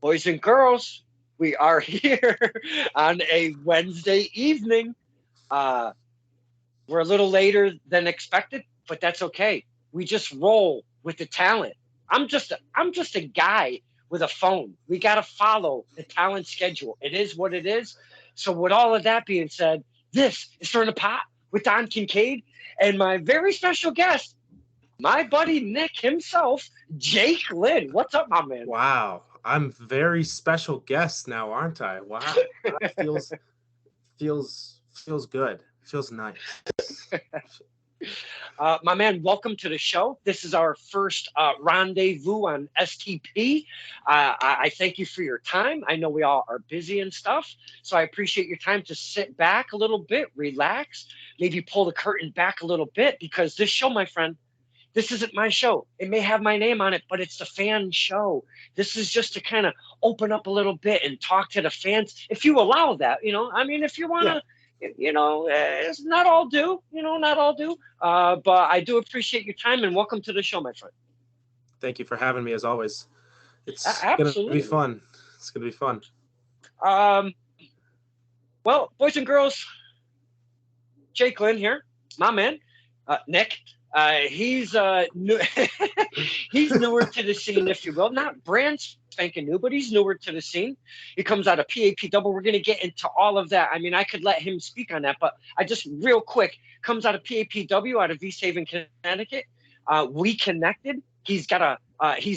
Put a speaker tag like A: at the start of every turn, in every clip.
A: boys and girls, we are here on a Wednesday evening. Uh, we're a little later than expected, but that's okay. We just roll with the talent. I'm just a guy with a phone. We got to follow the talent schedule. It is what it is. So with all of that being said, this is Stir in the Pot with Don Kincaid and my very special guest, my buddy Nick himself, Jake Lynn. What's up, my man?
B: Wow, I'm very special guest now, aren't I? Wow, that feels good. Feels nice.
A: My man, welcome to the show. This is our first rendezvous on STP. I thank you for your time. I know we all are busy and stuff, so I appreciate your time to sit back a little bit, relax, maybe pull the curtain back a little bit, because this show, my friend, this isn't my show. It may have my name on it, but it's the fan show. This is just to kind of open up a little bit and talk to the fans, if you allow that. I mean, if you want
B: Yeah,
A: to, it's not all due. Not all due. But I do appreciate your time and welcome to the show, my friend.
B: thank you for having me as always. It's gonna be
A: Absolutely.
B: fun. It's gonna be fun.
A: Um, well, boys and girls, Jake Lynn here, my man, Nick. He's he's newer to the scene, if you will. Not brand spanking new, but he's newer to the scene. He comes out of PAP double. We're gonna get into all of that. I mean, I could let him speak on that, but I just real quick comes out of PAPW out of East Haven, Connecticut. We connected. He's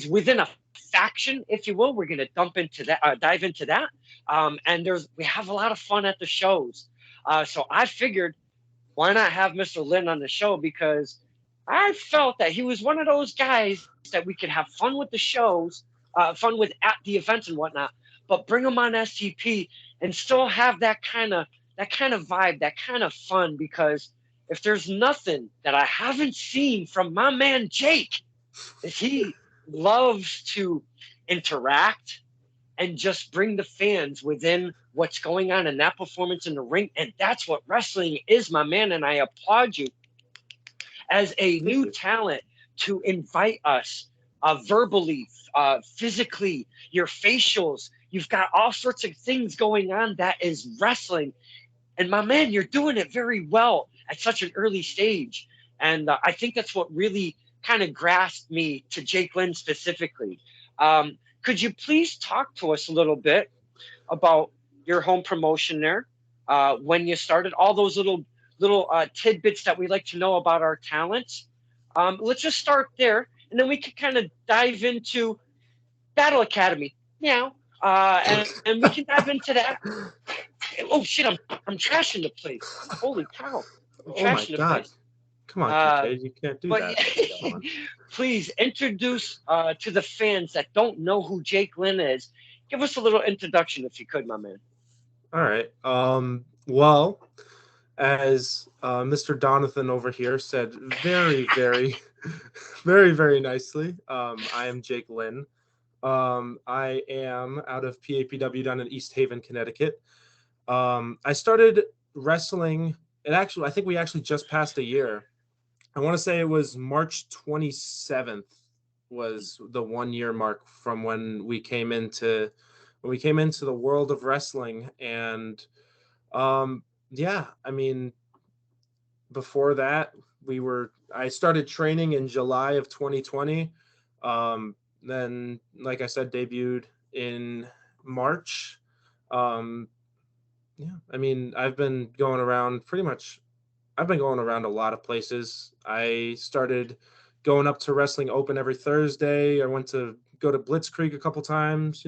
A: within a faction, if you will. We're gonna dive into that. And we have a lot of fun at the shows. So I figured, why not have Mr. Lynn on the show? Because I felt that he was one of those guys that we could have fun with the shows, fun with at the events and whatnot, but bring him on STP and still have that kind of vibe, that kind of fun. Because if there's nothing that I haven't seen from my man Jake, is he loves to interact and just bring the fans within what's going on in that performance in the ring. And that's what wrestling is, my man. And I applaud you as a
B: Thank
A: new
B: you.
A: talent to invite us verbally, physically, your facials. You've got all sorts of things going on that is wrestling. And my man, you're doing it very well at such an early stage. And I think that's what really kind of grasped me to Jake Lynn specifically. Could you please talk to us a little bit about your home promotion there, when you started, all those little tidbits that we like to know about our talents? Let's just start there, and then we could kind of dive into Battle Academy. Yeah, and we can dive into that. Oh shit, I'm trashing the place. Holy cow, I'm
B: Oh
A: trashing
B: my
A: the place.
B: God! Come on,
A: Uh,
B: Kincaid, you can't do
A: but
B: that. Come on.
A: please introduce to the fans that don't know who Jake Lynn is. Give us a little introduction, if you could, my man.
B: All right. Well, as Mr. Donathan over here said, very, very nicely. I am Jake Lynn. I am out of PAPW down in East Haven, Connecticut. I started wrestling. I think we actually just passed a year. I want to say it was March 27th was the 1 year mark from when we came into the world of wrestling. And yeah, I mean, before that, I started training in July of 2020. Then, like I said, debuted in March. Um, yeah, I mean, I've been going around a lot of places. I started going up to Wrestling Open every Thursday. I went to go to Blitzkrieg a couple times,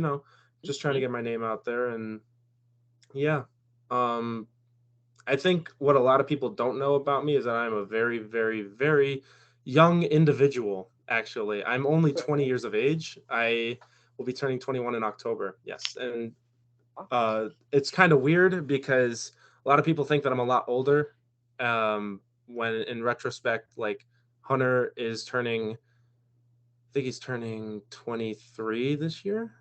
B: just trying to
A: Mhm.
B: get my name out there. And yeah, um, I think what a lot of people don't know about me is that I'm a very, very, very young individual. Actually, I'm only 20 years of age. I will be turning 21 in October. Yes, and it's kind of weird because a lot of people think that I'm a lot older. When in retrospect, like Hunter is turning, I think he's turning 23 this year.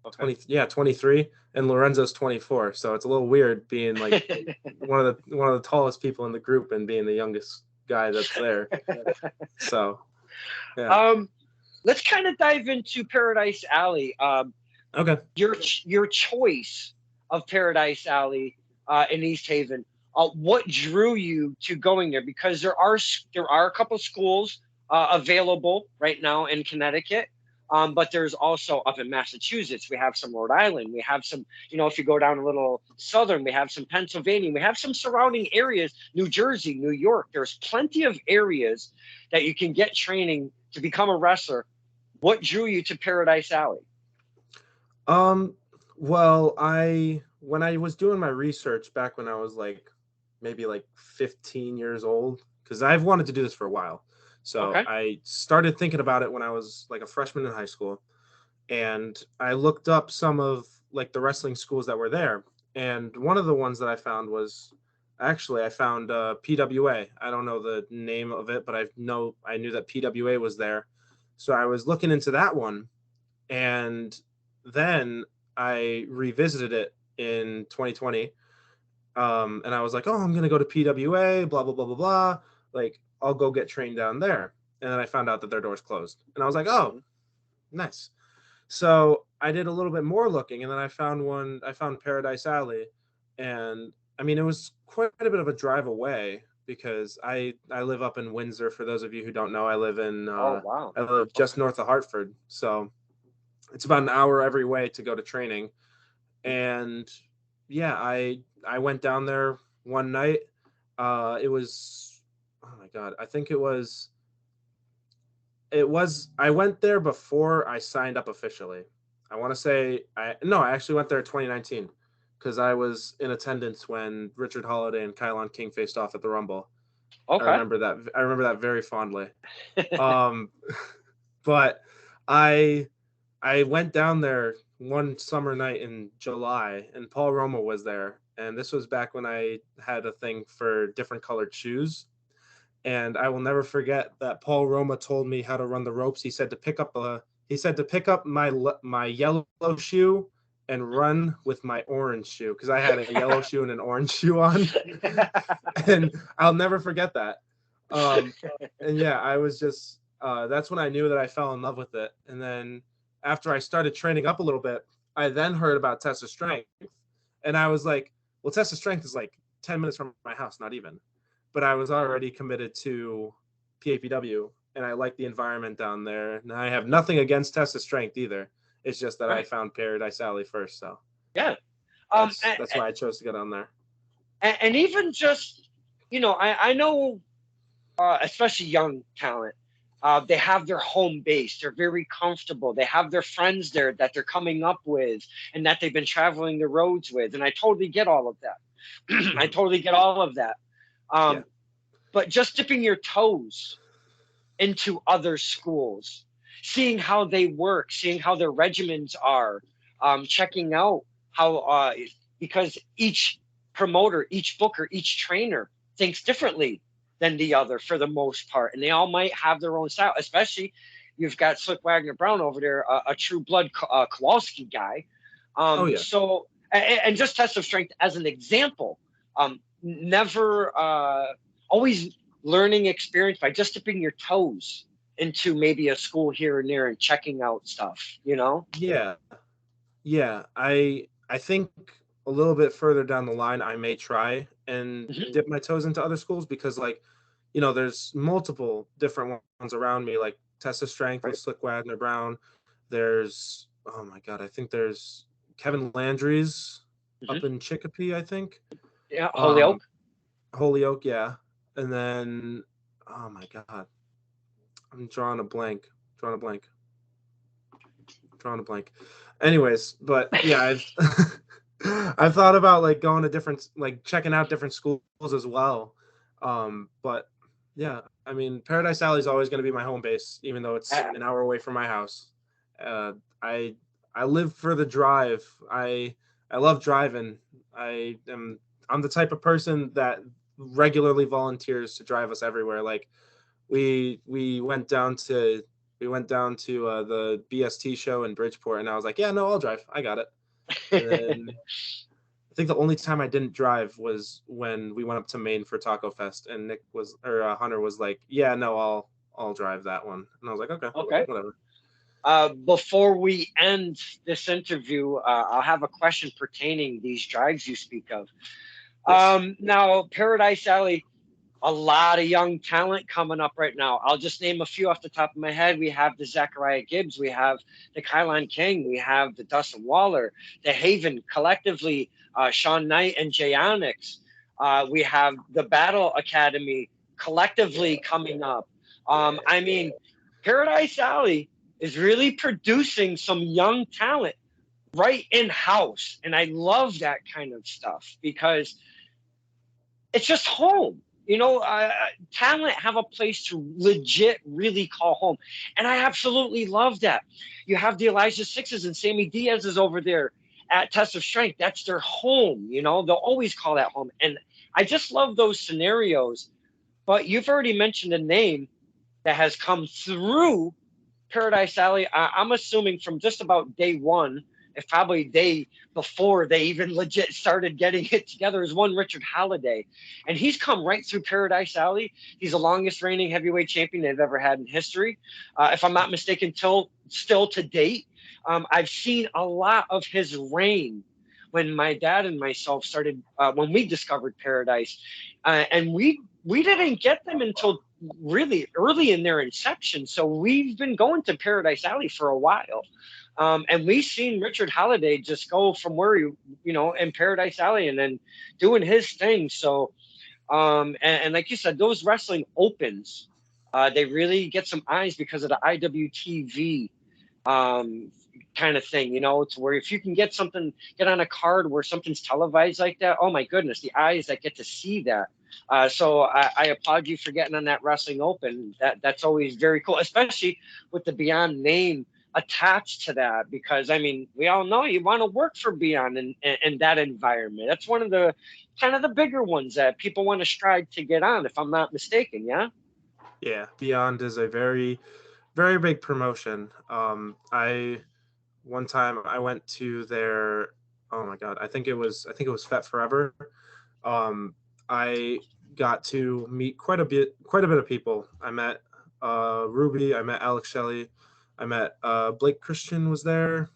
A: Okay.
B: 20, yeah, 23, and Lorenzo's 24. So it's a little weird being like one of the tallest people in the group and being the youngest guy that's there. So yeah.
A: um, let's kind of dive into Paradise Alley.
B: Okay.
A: Your choice of Paradise Alley in East Haven. What drew you to going there? Because there are a couple schools available right now in Connecticut, but there's also up in Massachusetts. We have some Rhode Island. We have some, if you go down a little southern, we have some Pennsylvania. We have some surrounding areas, New Jersey, New York. There's plenty of areas that you can get training to become a wrestler. What drew you to Paradise Alley?
B: Um, well, when I was doing my research back when I was like maybe like 15 years old, because I've wanted to do this for a while. So
A: Okay.
B: I started thinking about it when I was like a freshman in high school, and I looked up some of like the wrestling schools that were there. And one of the ones that I found was actually I found PWA. I don't know the name of it, but I knew that PWA was there. So I was looking into that one, and then I revisited it in 2020. And I was like, oh, I'm gonna go to PWA, blah blah blah blah blah. Like, I'll go get trained down there. And then I found out that their doors closed, and I was like, oh,
A: Mhm.
B: nice. So I did a little bit more looking, and then I found one. I found Paradise Alley, and I mean, it was quite a bit of a drive away because I live up in Windsor. For those of you who don't know,
A: Oh, wow.
B: I live just
A: Okay.
B: north of Hartford, so it's about an hour every way to go to training. And yeah, I went down there one night. It was, oh my god, I think I went there before I signed up officially. I want to say I no, I actually went there in 2019 because I was in attendance when Richard Holiday and Kylon King faced off at the Rumble.
A: Okay.
B: I remember that very fondly. Um, but I I went down there one summer night in July, and Paul Roma was there. And this was back when I had a thing for different colored shoes. And I will never forget that Paul Roma told me how to run the ropes. He said to pick up my yellow shoe and run with my orange shoe because I had a yellow shoe and an orange shoe on, and I'll never forget that. Um, and yeah, I was just that's when I knew that I fell in love with it. And then after I started training up a little bit, I then heard about Tessa Strength, and I was like, well, Tessa Strength is like 10 minutes from my house, not even. But I was already committed to PAPW, and I like the environment down there. And I have nothing against Tessa Strength either. It's just that I
A: Right.
B: found Paradise Alley first, so
A: Yeah.
B: that's
A: And,
B: that's why I chose to get on there.
A: and even just, I know, especially young talent, they have their home base. They're very comfortable. They have their friends there that they're coming up with and that they've been traveling the roads with. And I totally get all of that. I
B: Mhm.
A: totally get all of that.
B: Yeah.
A: Um, but just dipping your toes into other schools, seeing how they work, seeing how their regimens are, checking out how, because each promoter, each booker, each trainer thinks differently than the other for the most part. And they all might have their own style, especially you've got Slick Wagner Brown over there, a true blood Kowalski guy.
B: Oh yeah.
A: And just test of strength as an example, never always learning experience by just dipping your toes into maybe a school here and there and checking out stuff.
B: Yeah. Yeah. I think a little bit further down the line I may try and
A: Mhm.
B: dip my toes into other schools because like, there's multiple different ones around me, like Tessa Strength with
A: Right.
B: Slick Wagner Brown. There's oh my god, I think there's Kevin Landry's
A: Mhm.
B: up in Chicopee, I think.
A: Yeah,
B: Um
A: Holyoke.
B: Holyoke, yeah. And then oh my god, I'm drawing a blank. Drawing a blank. Drawing a blank. Anyways, but yeah, I've I've thought about like going to different like checking out different schools as well. But yeah, I mean Paradise Alley is always going to be my home base, even though it's
A: Uh,
B: an hour away from my house. Uh, I I live for the drive. I love driving. I'm the type of person that regularly volunteers to drive us everywhere. Like we went down to the BST show in Bridgeport, and I was like, yeah, no, I'll drive. I got it. And then I think the only time I didn't drive was when we went up to Maine for Taco Fest, and Hunter was like, yeah, no, I'll drive that one, and I was like, okay,
A: okay.
B: whatever.
A: Before we end this interview, I'll have a question pertaining these drives you speak of.
B: Yes.
A: Now, Paradise Alley, a lot of young talent coming up right now. I'll just name a few off the top of my head. We have the Zachariah Gibbs, we have the Kylan King, we have the Dustin Waller, the Haven collectively, Sean Knight and Jay Onyx. We have the Battle Academy collectively coming up. I mean, Paradise Alley is really producing some young talent right in house. And I love that kind of stuff because it's just home. Talent have a place to legit really call home. And I absolutely love that. You have the Elijah Sixes and Sammy Diaz is over there at Test of Strength. That's their home. They'll always call that home. And I just love those scenarios. But you've already mentioned a name that has come through Paradise Alley. I'm assuming from just about day one, if probably day before they even legit started getting it together, is one Richard Holliday. And he's come right through Paradise Alley. He's the longest reigning heavyweight champion they've ever had in history. If I'm not mistaken, still to date. I've seen a lot of his reign when my dad and myself started, when we discovered Paradise. And we didn't get them until really early in their inception. So we've been going to Paradise Alley for a while. And we've seen Richard Holliday just go from where in Paradise Alley and then doing his thing. So, and like you said, those wrestling opens, they really get some eyes because of the IWTV kind of thing, to where if you can get on a card where something's televised like that, oh my goodness, the eyes that get to see that. So I applaud you for getting on that Wrestling Open. That's always very cool, especially with the Beyond name attached to that, because I mean, we all know you want to work for Beyond in that environment. That's one of the kind of the bigger ones that people want to strive to get on, if I'm not mistaken. Yeah.
B: Yeah, Beyond is a very, very big promotion. One time I went to their, oh my god, I think it was Fet Forever. I got to meet quite a bit of people. I met Ruby, I met Alex Shelley, I met Blake Christian was there,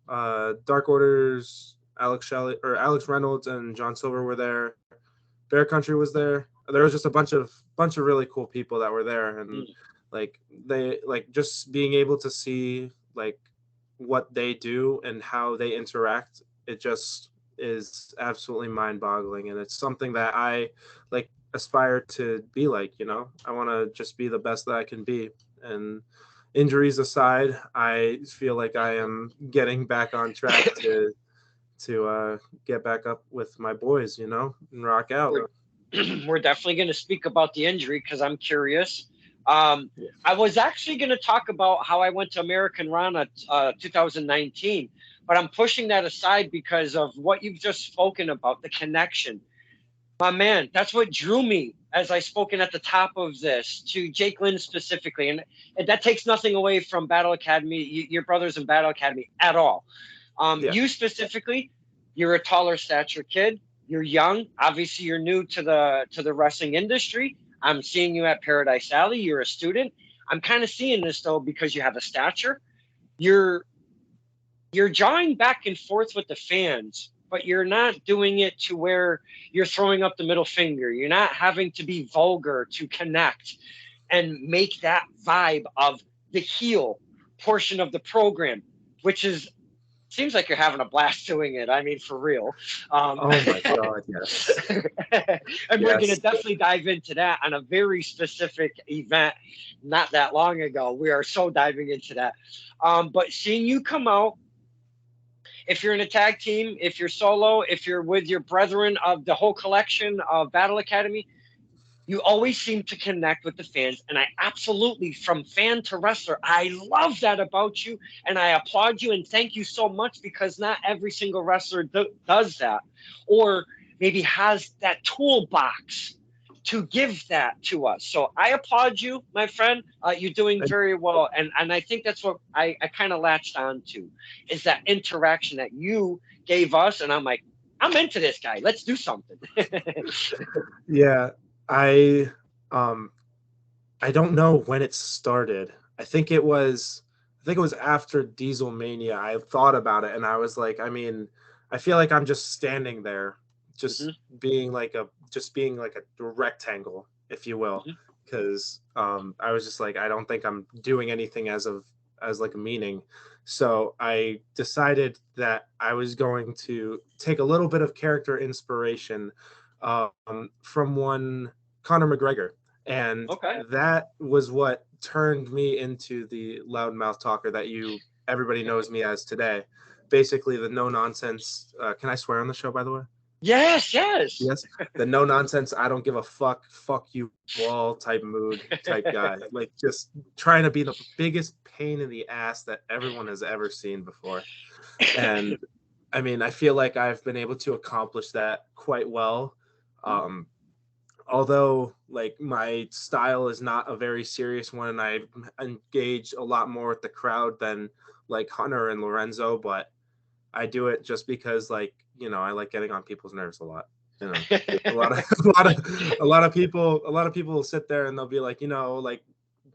B: Dark Orders, Alex Reynolds and John Silver were there. Bear Country was there. There was just a bunch of really cool people that were there, and just being able to see what they do and how they interact, it just is absolutely mind-boggling, and it's something that I aspire to be like. I want to just be the best that I can be, and injuries aside, I feel like I am getting back on track to get back up with my boys, and rock out.
A: We're definitely going to speak about the injury because I'm curious. I was actually going to talk about how I went to American Rana 2019, but I'm pushing that aside because of what you've just spoken about, the connection. My man, that's what drew me, as I spoken at the top of this, to Jake Lynn specifically. And that takes nothing away from Battle Academy, your brothers in Battle Academy at all. You specifically, you're a taller stature kid. You're young. Obviously, you're new to the wrestling industry. I'm seeing you at Paradise Alley. You're a student. I'm kind of seeing this though because you have a stature. You're jawing back and forth with the fans, but you're not doing it to where you're throwing up the middle finger. You're not having to be vulgar to connect and make that vibe of the heel portion of the program, which seems like you're having a blast doing it. I mean, for real.
B: Oh my God, yes.
A: And we're going to definitely dive into that on a very specific event not that long ago. We are so diving into that. But seeing you come out, if you're in a tag team, if you're solo, if you're with your brethren of the whole collection of Battle Academy, you always seem to connect with the fans. And I absolutely, from fan to wrestler, I love that about you. And I applaud you and thank you so much, because not every single wrestler does that, or maybe has that toolbox to give that to us. So I applaud you, my friend. You're doing very well. And I think that's what I kind of latched on to, is that interaction that you gave us. And I'm like, I'm into this guy. Let's do something.
B: Yeah. I don't know when it started. I think it was think it was after Diesel Mania, I thought about it and I was like, I mean, I feel like I'm just standing there,
A: Hmm.
B: just being like a rectangle, if you will.
A: Hmm.
B: Because I was just like, I don't think I'm doing anything as like a meaning. So I decided that I was going to take a little bit of character inspiration from one Conor McGregor, and
A: Okay.
B: that was what turned me into the loudmouth talker that you everybody knows me as today. Basically, the no nonsense. Can I swear on the show, by the way?
A: Yes, yes.
B: Yes, the no nonsense. I don't give a fuck you all type mood type guy. Like just trying to be the biggest pain in the ass that everyone has ever seen before. And I mean, I feel like I've been able to accomplish that quite well. Um, Although like my style is not a very serious one and I engage a lot more with the crowd than like Hunter and Lorenzo, but I do it just because like, I like getting on people's nerves a lot. You know, a lot of a lot of people will sit there and they'll be like, like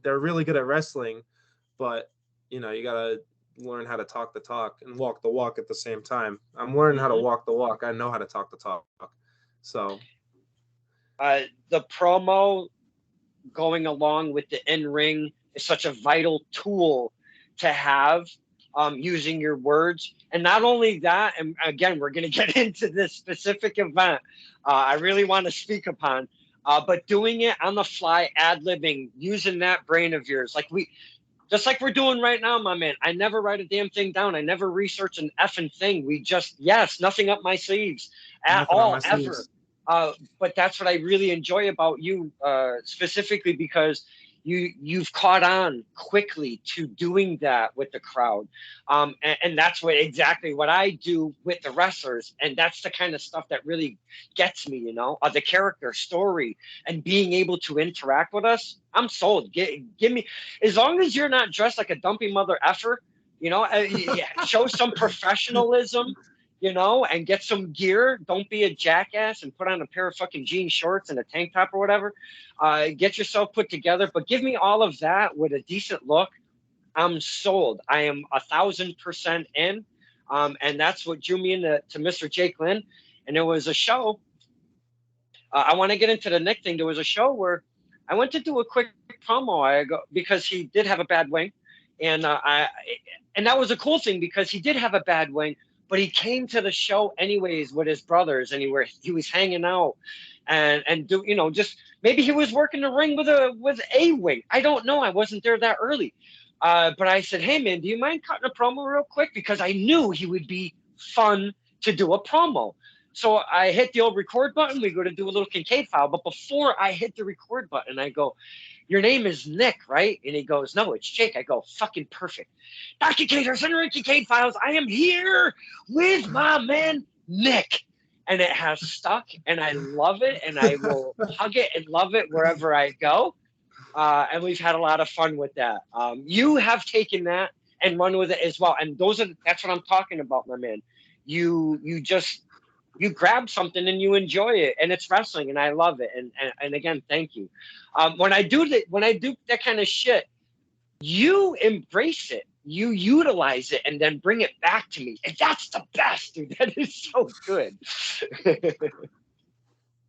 B: they're really good at wrestling, but you gotta learn how to talk the talk and walk the walk at the same time. I'm learning how to
A: Hmm.
B: walk the walk. I know how to talk the talk. So
A: The promo going along with the in ring is such a vital tool to have, using your words. And not only that, and again, we're going to get into this specific event I really want to speak upon, but doing it on the fly, ad libbing, using that brain of yours, just like we're doing right now, my man. I never write a damn thing down. I never research an effing thing. We just, yes, nothing up my sleeves at
B: nothing on
A: all,
B: my
A: ever.
B: sleeves.
A: But that's what I really enjoy about you, specifically because you've caught on quickly to doing that with the crowd, and that's what exactly what I do with the wrestlers, and that's the kind of stuff that really gets me, the character story and being able to interact with us. I'm sold. Give me, as long as you're not dressed like a dumpy mother effer, yeah, show some professionalism, and get some gear. Don't be a jackass and put on a pair of fucking jean shorts and a tank top or whatever. Get yourself put together, but give me all of that with a decent look. I'm sold. I am 1,000% in. And that's what drew me into to Mr. Jake Lynn. And there was a show. I want to get into the Nick thing. There was a show where I went to do a quick promo. I go because he did have a bad wing, and and that was a cool thing because he did have a bad wing, but he came to the show anyways with his brothers, and he was hanging out, and do just maybe he was working the ring with a wing. I don't know. I wasn't there that early, but I said, hey man, do you mind cutting a promo real quick because I knew he would be fun to do a promo. So I hit the old record button. We go to do a little Kincaid file. But before I hit the record button, I go, your name is Nick, right? And he goes, no, it's Jake. I go, fucking perfect. Not Kincaid, or Senator Kincaid files. I am here with my man, Nick. And it has stuck, and I love it, and I will hug it and love it wherever I go. And we've had a lot of fun with that. You have taken that and run with it as well. And that's what I'm talking about, my man. You just you grab something and you enjoy it, and it's wrestling, and I love it. And again, thank you. When I do that kind of shit, you embrace it, you utilize it, and then bring it back to me, and that's the best, dude. That is so good.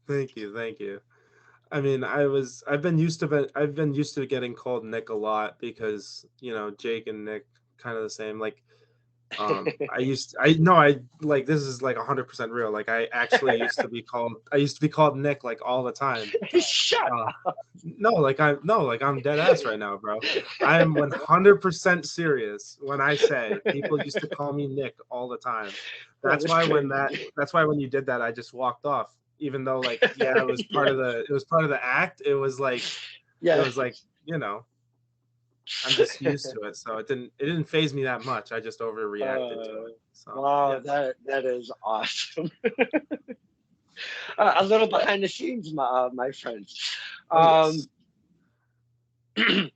B: Thank you, thank you. I mean, I've been used to getting called Nick a lot because Jake and Nick kind of the same. Like, I know I like this is like 100% real. Like, I used to be called Nick like all the time.
A: Shut
B: Uh,
A: up.
B: no, like I'm dead ass right now, bro. I am 100% serious when I say people used to call me Nick all the time.
A: That
B: That's
A: is
B: why
A: crazy.
B: when you did that, I just walked off. Even though like yeah,
A: Yes.
B: it was part of the act. It
A: Yeah.
B: was like you know I'm just used to it, so it didn't phase me that much. I just overreacted to
A: uh,
B: it. So
A: wow,
B: yes,
A: that is awesome. A little behind the scenes, my friends.
B: oh
A: Um,
B: yes,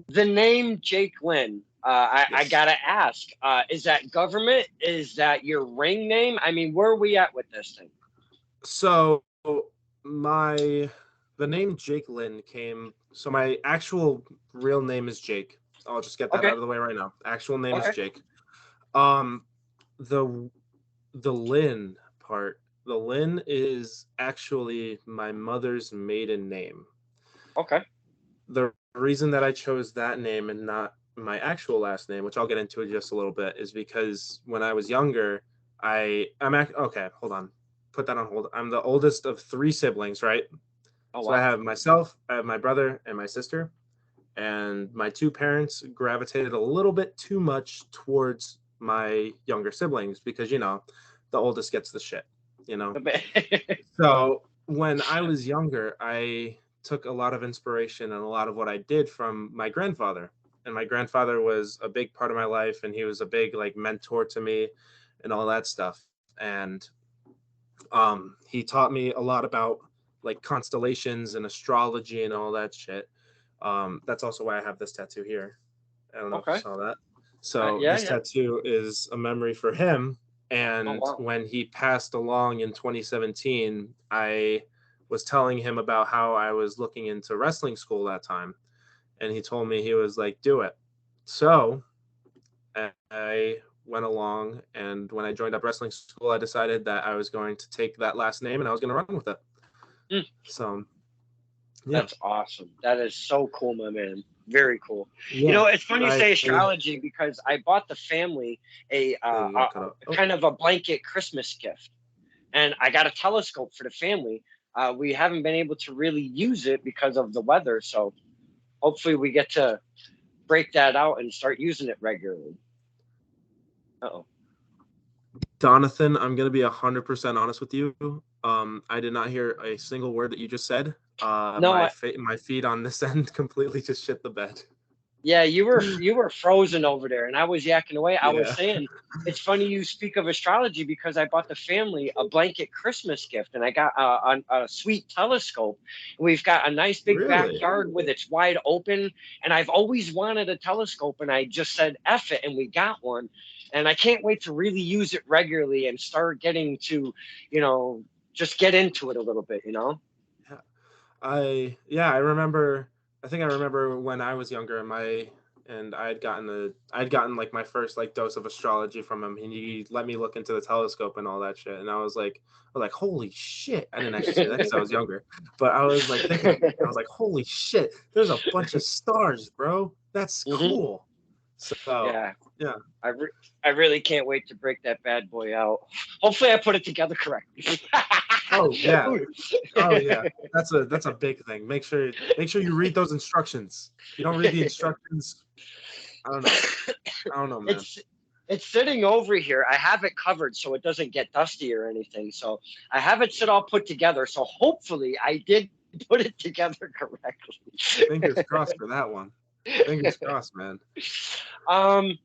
A: the name Jake Lynn. I
B: yes.
A: gotta ask, is that government? Is that your ring name? I mean, where are we at with this thing?
B: So my the name Jake Lynn came. So my actual real name is Jake. I'll just get that
A: Okay.
B: out of the way right now. Actual name is
A: Okay.
B: Jake. Um, the the Lynn part. The Lynn is actually my mother's maiden name.
A: Okay.
B: The reason that I chose that name and not my actual last name, which I'll get into in just a little bit, is because when I was younger, okay, hold on. Put that on hold. I'm the oldest of three siblings, right?
A: Oh
B: So I
A: wow.
B: have myself, I have my brother and my sister, and my two parents gravitated a little bit too much towards my younger siblings because, the oldest gets the shit, you know? So when I was younger, I took a lot of inspiration and a lot of what I did from my grandfather. And my grandfather was a big part of my life, and he was a big like mentor to me and all that stuff. And he taught me a lot about like constellations and astrology and all that shit. That's also why I have this tattoo here. I don't know if you
A: Okay.
B: saw that. So
A: Yeah.
B: this
A: Yeah.
B: tattoo is a memory for him.
A: Oh
B: And
A: wow.
B: when he passed along in 2017, I was telling him about how I was looking into wrestling school that time. And he told me, he was like, do it. So I went along. And when I joined up wrestling school, I decided that I was going to take that last name and I was going to run with it.
A: Mm,
B: So, yeah.
A: that's awesome. That is so cool, my man. Very cool.
B: Yeah.
A: It's funny you
B: I,
A: say astrology because I bought the family
B: oh, you got cut off. Oh,
A: kind of a blanket Christmas gift, and I got a telescope for the family. We haven't been able to really use it because of the weather, so hopefully we get to break that out and start using it regularly. Uh-oh.
B: Jonathan, I'm gonna be 100% honest with you. I did not hear a single word that you just said.
A: No,
B: My feed on this end completely just shit the bed.
A: yeah, you were frozen over there, and I was yakking away. I was
B: Yeah.
A: saying it's funny you speak of astrology because I bought the family a blanket Christmas gift, and I got a sweet telescope. We've got a nice big
B: Really?
A: backyard with it's wide open, and I've always wanted a telescope, and I just said F it, and we got one, and I can't wait to really use it regularly and start getting to, you know, just get into it a little bit, you know.
B: Yeah. I remember. I think I remember when I was younger, and I'd gotten like my first like dose of astrology from him, and he let me look into the telescope and all that shit, and I was like, holy shit! I didn't actually say that because I was younger, but I was like thinking, I was like, holy shit! There's a bunch of stars, bro. That's
A: Hmm.
B: cool. So
A: Yeah.
B: yeah.
A: I, re- I really can't wait to break that bad boy out. Hopefully, I put it together correctly.
B: Oh yeah. Oh yeah. That's a big thing. Make sure you read those instructions. If you don't read the instructions, I don't know. I don't know, man.
A: it's it's sitting over here. I have it covered so it doesn't get dusty or anything. So I have it sit all put together. So hopefully, I did put it together correctly.
B: Fingers crossed for that one. Fingers crossed, man.
A: um,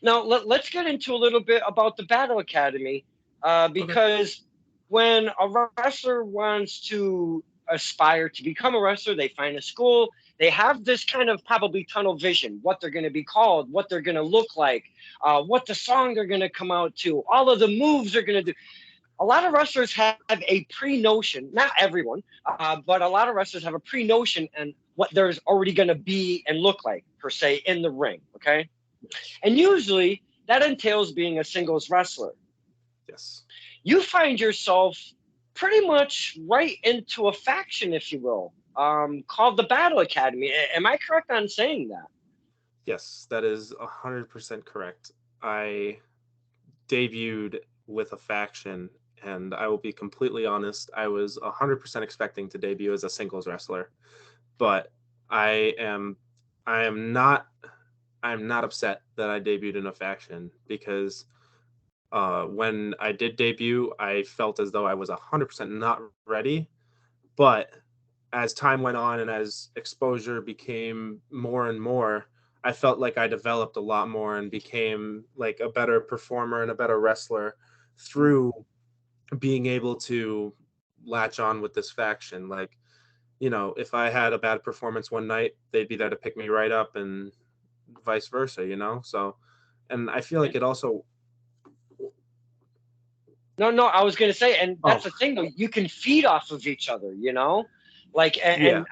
A: Now let's get into a little bit about the Battle Academy,
B: Okay.
A: because when a wrestler wants to aspire to become a wrestler, they find a school. They have this kind of probably tunnel vision, what they're going to be called, what they're going to look like, what the song they're going to come out to, all of the moves they're going to do. A lot of wrestlers have a pre-notion, not everyone, but a lot of wrestlers have a pre-notion and what there's already going to be and look like, per se, in the ring. Okay.
B: Yes.
A: And usually that entails being a singles wrestler.
B: Yes.
A: You find yourself pretty much right into a faction, if you will, called the Battle Academy. Am I correct on saying that?
B: Yes, that is 100% correct. I debuted with a faction, and I will be completely honest, I was 100% expecting to debut as a singles wrestler, but I am I am not I'm not upset that I debuted in a faction because when I did debut, I felt as though I was 100% not ready. But as time went on and as exposure became more and more, I felt like I developed a lot more and became like a better performer and a better wrestler through being able to latch on with this faction. Like, if I had a bad performance one night, they'd be there to pick me right up and vice versa. So, and I feel like it also,
A: No, no, I was going to say, and
B: oh,
A: that's the thing, though. You can feed off of each other, like,
B: yeah.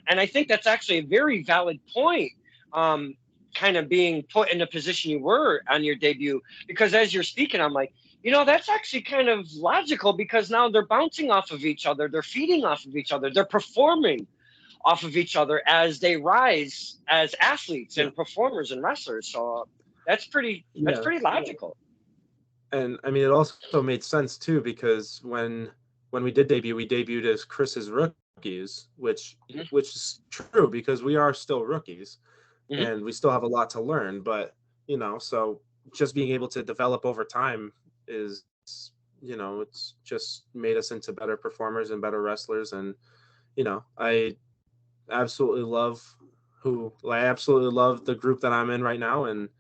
A: and I think that's actually a very valid point. kind of being put in the position you were on your debut, because as you're speaking, I'm like, that's actually kind of logical, because now they're bouncing off of each other, they're feeding off of each other, they're performing off of each other as they rise as athletes
B: Yeah.
A: and performers and wrestlers. So that's pretty logical.
B: And I mean, it also made sense too, because when we did debut, we debuted as Chris's rookies, which
A: Mm-hmm.
B: is true because we are still rookies
A: Mm-hmm.
B: and we still have a lot to learn. But so just being able to develop over time is, it's just made us into better performers and better wrestlers. And I absolutely love I absolutely love the group that I'm in right now, and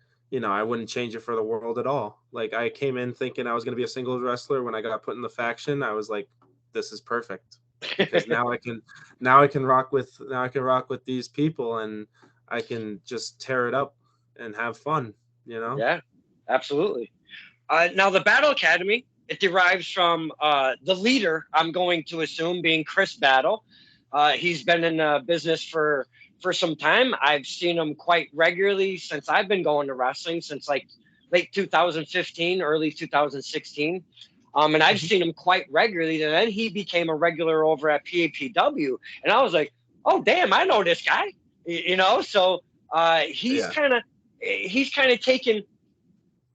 B: I wouldn't change it for the world at all. Like, I came in thinking I was going to be a singles wrestler. When I got put in the faction, I was like, this is perfect, because now I can rock with these people, and I can just tear it up and have fun.
A: Yeah, absolutely. Now the Battle Academy, it derives from the leader, I'm going to assume, being Chris Battle. He's been in business for some time. I've seen him quite regularly since I've been going to wrestling, since like late 2015, early 2016. And I've
B: Mhm.
A: seen him quite regularly. And then he became a regular over at PAPW. And I was like, oh, damn, I know this guy. So he's
B: Yeah.
A: kind of taken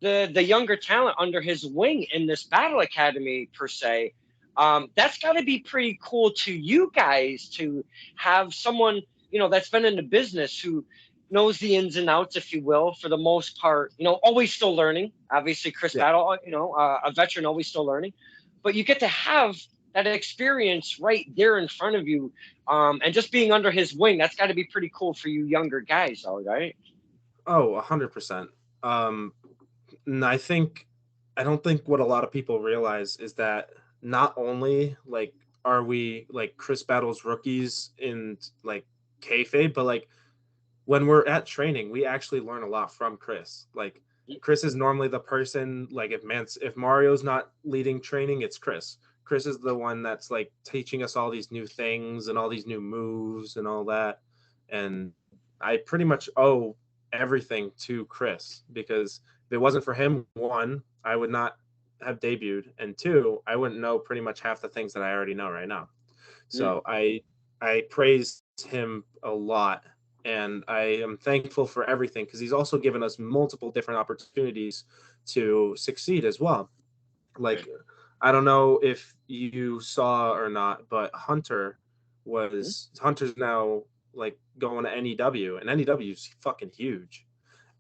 A: the younger talent under his wing in this Battle Academy per se. That's got to be pretty cool to you guys to have someone that's been in the business, who knows the ins and outs, if you will, for the most part. Always still learning. Obviously, Chris
B: Yeah.
A: Battle, a veteran, always still learning. But you get to have that experience right there in front of you, and just being under his wing. That's got to be pretty cool for you younger guys, all right?
B: Oh, 100%. Um, and I don't think what a lot of people realize is that not only like are we like Chris Battle's rookies in like kayfabe, but like when we're at training, we actually learn a lot from Chris. Like, Chris is normally the person, like, if Mario's not leading training, it's Chris. Chris is the one that's like teaching us all these new things and all these new moves and all that. And I pretty much owe everything to Chris, because if it wasn't for him, one, I would not have debuted, and two, I wouldn't know pretty much half the things that I already know right now.
A: Mm.
B: So I praise him a lot, and I am thankful for everything, because he's also given us multiple different opportunities to succeed as well. Like, I don't know if you saw or not, but Hunter's now like going to NEW, and NEW is fucking huge.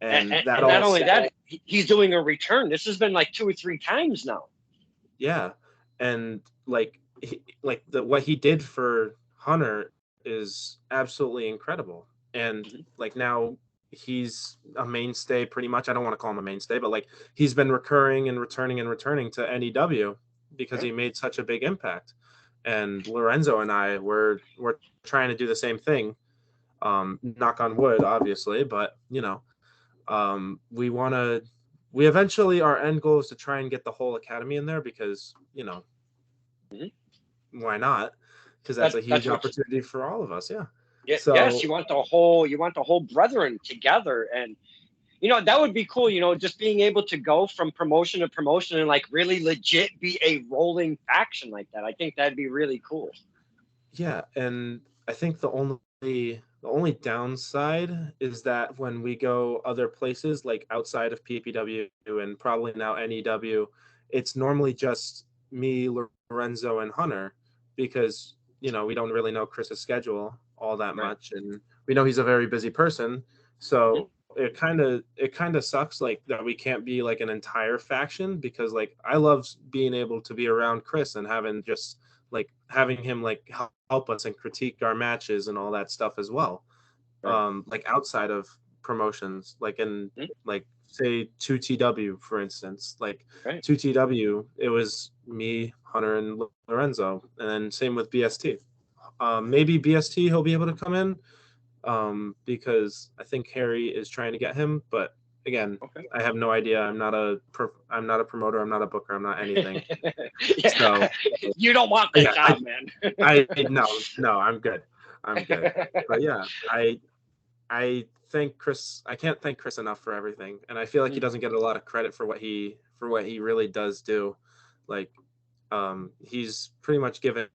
B: And that
A: And not only
B: also,
A: that, he's doing a return. This has been like 2 or 3 times now.
B: yeah. And what he did for Hunter is absolutely incredible. And
A: Mhm.
B: like now he's a mainstay pretty much. I don't want to call him a mainstay, but like he's been recurring and returning to NEW because
A: Yeah.
B: he made such a big impact. And Lorenzo and I were trying to do the same thing. Knock on wood, obviously, but we eventually, our end goal is to try and get the whole academy in there, because
A: Mhm.
B: why not? Because that's a
A: That's
B: huge
A: what.
B: opportunity for all of us. Yeah.
A: Yes,
B: So
A: you want the whole brethren together, and that would be cool. Just being able to go from promotion to promotion and like really legit be a rolling faction like that. I think that'd be really cool.
B: yeah, and I think the only downside is that when we go other places like outside of PPW and probably now NEW, it's normally just me, Lorenzo, and Hunter, because we don't really know Chris's schedule all that
A: Right.
B: much, and we know he's a very busy person.
A: Mhm.
B: So it kind of sucks, like, that we can't be like an entire faction, because like I love being able to be around Chris and having him like help us and critique our matches and all that stuff as well.
A: Right.
B: Like outside of promotions, like in,
A: Mhm.
B: like, say 2TW, for instance. Like,
A: Right.
B: 2TW, it was me, Hunter, and Lorenzo, and then same with BST. Maybe BST he'll be able to come in, because I think Harry is trying to get him. But again,
A: Okay.
B: I have no idea. I'm not a promoter. I'm not a booker. I'm not anything.
A: Yeah.
B: So
A: You don't want that
B: yeah,
A: job, man.
B: I no, I'm good. I'm good. But yeah, I can't thank Chris enough for everything, and I feel like he doesn't get a lot of credit for what he really does do. Like, he's pretty much given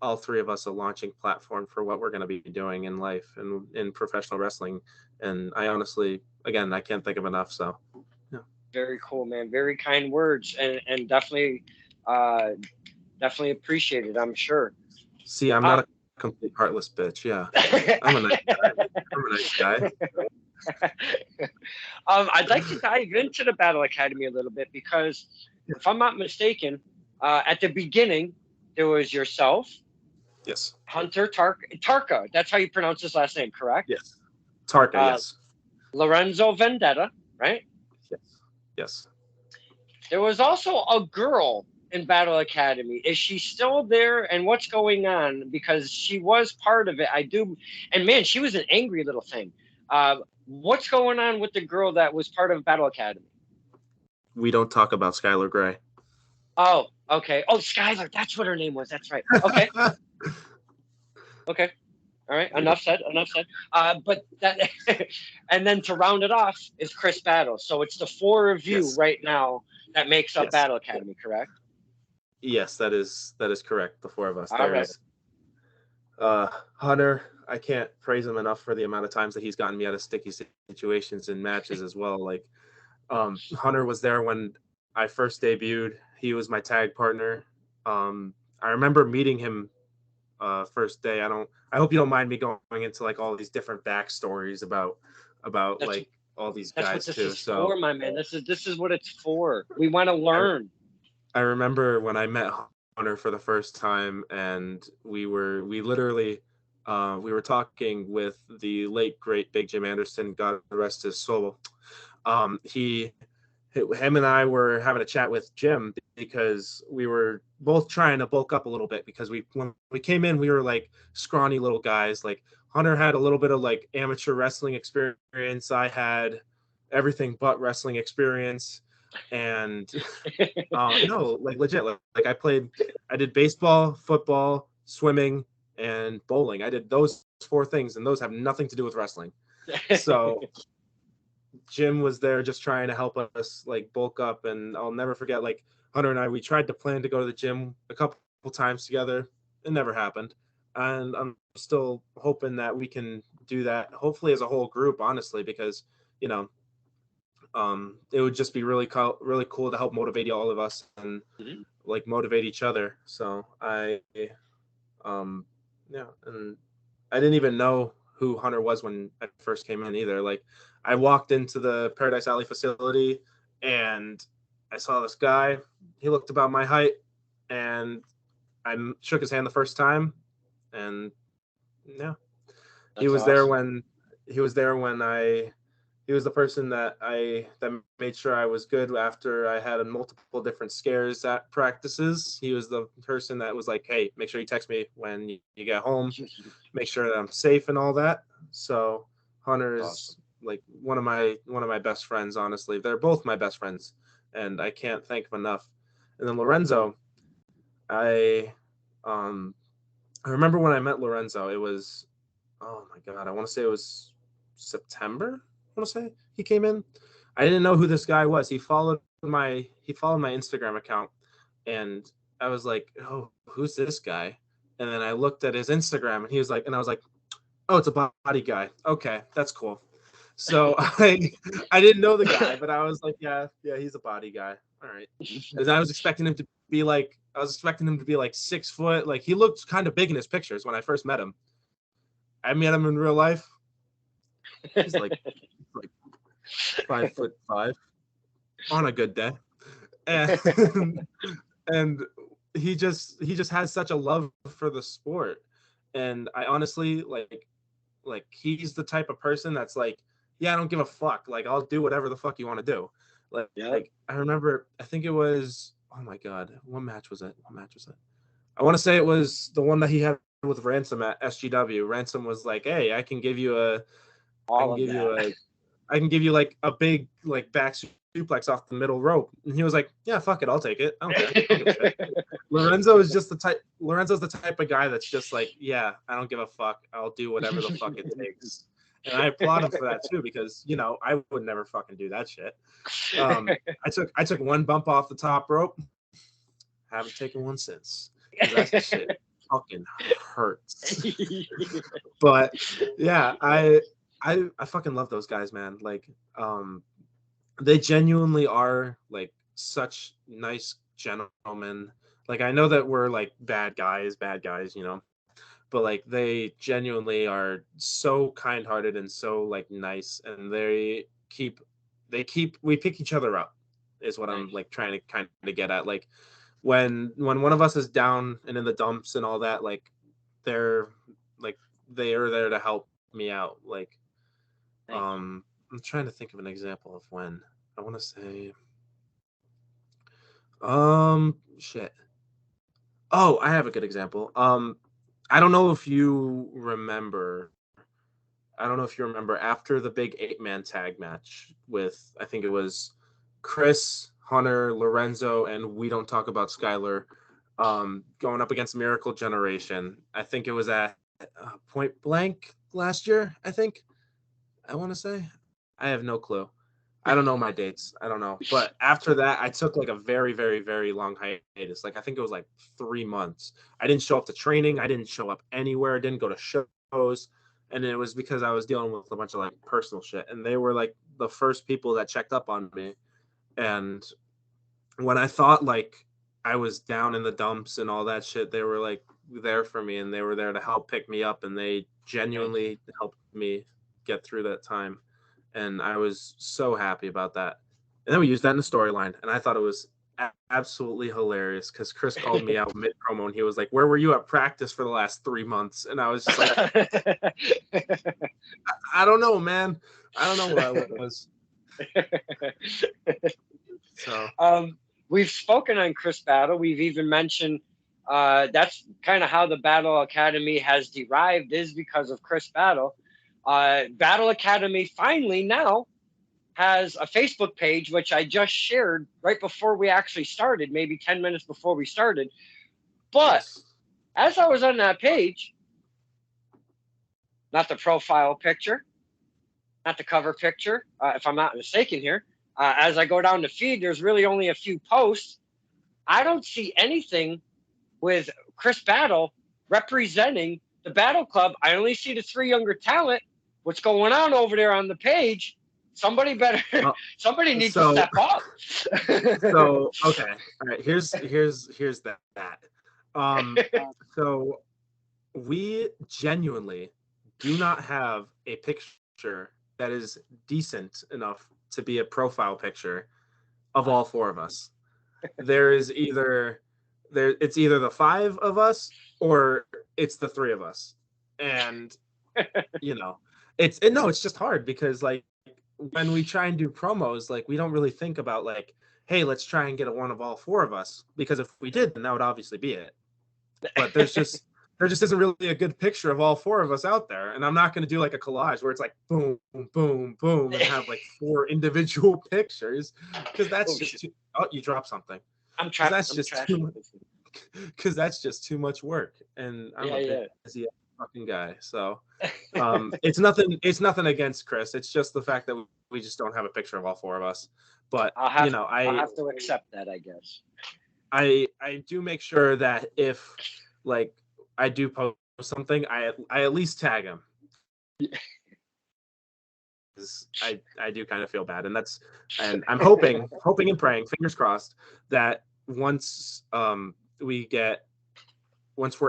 B: all three of us a launching platform for what we're going to be doing in life and in professional wrestling. And I honestly, again, I can't think of enough. So, yeah.
A: Very cool, man. Very kind words, and definitely appreciate it. I'm sure.
B: See, I'm not a complete heartless bitch. Yeah, I'm a nice guy. I'm a nice guy.
A: I'd like to dive into the Battle Academy a little bit because, if I'm not mistaken, at the beginning there was yourself,
B: Yes.
A: Hunter Tarka. That's how you pronounce his last name, correct?
B: Yes. Tarka. Yes.
A: Lorenzo Vendetta, right?
B: Yes. Yes.
A: There was also a girl in Battle Academy. Is she still there? And what's going on? Because she was part of it. I do, and man, she was an angry little thing. What's going on with the girl that was part of Battle Academy?
B: We don't talk about Skylar Gray.
A: Oh, okay. Oh, Skylar, that's what her name was. That's right. Okay. Okay. All right. Enough said. Enough said. But that, and then to round it off is Chris Battle. So it's the four of you right now that makes up Battle Academy, correct?
B: Yes, that is correct. The four of us.
A: All right.
B: Hunter, I can't praise him enough for the amount of times that he's gotten me out of sticky situations in matches as well. Like, Hunter was there when I first debuted. He was my tag partner. I remember meeting him first day. I hope you don't mind me going into like all these different backstories about like all these guys
A: too.
B: That's what this is for,
A: my man. This is what it's for. We want to learn.
B: I remember when I met Hunter for the first time, and we were talking with the late great Big Jim Anderson, God rest his soul. Him and I were having a chat with Jim because we were both trying to bulk up a little bit, because when we came in, we were like scrawny little guys. Like, Hunter had a little bit of like amateur wrestling experience. I had everything but wrestling experience. And no, like legit, like I did baseball, football, swimming, and bowling. I did those four things, and those have nothing to do with wrestling. So Jim was there just trying to help us like bulk up. And I'll never forget, like, Hunter and I, we tried to plan to go to the gym a couple times together. It never happened. And I'm still hoping that we can do that, hopefully as a whole group, honestly, because, you know, it would just be really cool to help motivate all of us and like motivate each other. So yeah, and I didn't even know who Hunter was when I first came in either. Like, I walked into the Paradise Alley facility and I saw this guy. He looked about my height, and I shook his hand the first time, and yeah, he was awesome. He was the person that made sure I was good after I had multiple different scares at practices. He was the person that was like, hey, make sure you text me when you get home, make sure that I'm safe and all that. So Hunter is like one of my best friends, honestly. They're both my best friends, and I can't thank them enough. And then Lorenzo, I remember when I met Lorenzo, it was, oh my God, I want to say it was September. I want to say he came in. I didn't know who this guy was. He followed my Instagram account, and I was like, oh, who's this guy? And then I looked at his Instagram, and he was like, and I was like, oh, it's a body guy. Okay, that's cool. So I didn't know the guy, but I was like, yeah, he's a body guy. All right. And I was expecting him to be like 6 foot. Like, he looked kind of big in his pictures when I first met him. I met him in real life. He's like 5'5" on a good day, and he just has such a love for the sport. And I honestly like he's the type of person that's like, yeah, I don't give a fuck. Like, I'll do whatever the fuck you want to do. Like I remember, I think it was, oh my God, what match was it? I want to say it was the one that he had with Ransom at SGW. Ransom was like, hey, I can give you like a big like back suplex off the middle rope. And he was like, yeah, fuck it, I'll take it. I don't care. I don't give a shit. Lorenzo's the type of guy that's just like, yeah, I don't give a fuck. I'll do whatever the fuck it takes. And I applaud him for that too, because I would never fucking do that shit. I took one bump off the top rope. Haven't taken one since, because that shit fucking hurts. But yeah, I fucking love those guys, man. Like, they genuinely are like such nice gentlemen. Like, I know that we're like bad guys, but like they genuinely are so kind-hearted and so like nice, and we pick each other up, is what I'm like trying to kind of get at. Like, when one of us is down and in the dumps and all that, like they're they are there to help me out. Like, I'm trying to think of an example of when. I want to say, shit. Oh, I have a good example. I don't know if you remember. I don't know if you remember after the big 8-man tag match with, I think it was Chris, Hunter, Lorenzo, and We Don't Talk About Skylar, going up against Miracle Generation. I think it was at Point Blank last year, I think. I want to say. I have no clue. I don't know my dates. I don't know. But after that, I took like a very, very, very long hiatus. Like, I think it was like 3 months. I didn't show up to training. I didn't show up anywhere. I didn't go to shows. And it was because I was dealing with a bunch of like personal shit. And they were like the first people that checked up on me. And when I thought like I was down in the dumps and all that shit, they were like there for me, and they were there to help pick me up, and they genuinely helped me get through that time. And I was so happy about that. And then we used that in the storyline, and I thought it was absolutely hilarious, because Chris called me out mid promo, and he was like, "Where were you at practice for the last 3 months?" And I was just like, I don't know, man. I don't know where I was. So
A: we've spoken on Chris Battle. We've even mentioned that's kind of how the Battle Academy has derived, is because of Chris Battle. Battle Academy finally now has a Facebook page, which I just shared right before we actually started, maybe 10 minutes before we started. But as I was on that page, not the profile picture, not the cover picture, if I'm not mistaken here, as I go down the feed, there's really only a few posts. I don't see anything with Chris Battle representing the Battle Club. I only see the 3 younger talent. What's going on over there on the page? Somebody better. Somebody needs to step up.
B: So okay, all right. Here's that. So we genuinely do not have a picture that is decent enough to be a profile picture of all 4 of us. It's either the 5 of us or it's the 3 of us, and it's just hard, because like when we try and do promos, like we don't really think about like, hey, let's try and get one of all 4 of us, because if we did, then that would obviously be it. But there just isn't really a good picture of all 4 of us out there. And I'm not going to do like a collage where it's like boom, boom, boom, and have like 4 individual pictures, because that's you dropped something.
A: I'm trying.
B: Because that's just too much work, and I'm a busy fucking guy. So it's nothing against Chris. It's just the fact that we just don't have a picture of all 4 of us. But
A: I'll have to accept that, I guess.
B: I do make sure that if like I do post something, I at least tag him. I do kind of feel bad, and I'm hoping and praying, fingers crossed, that once we're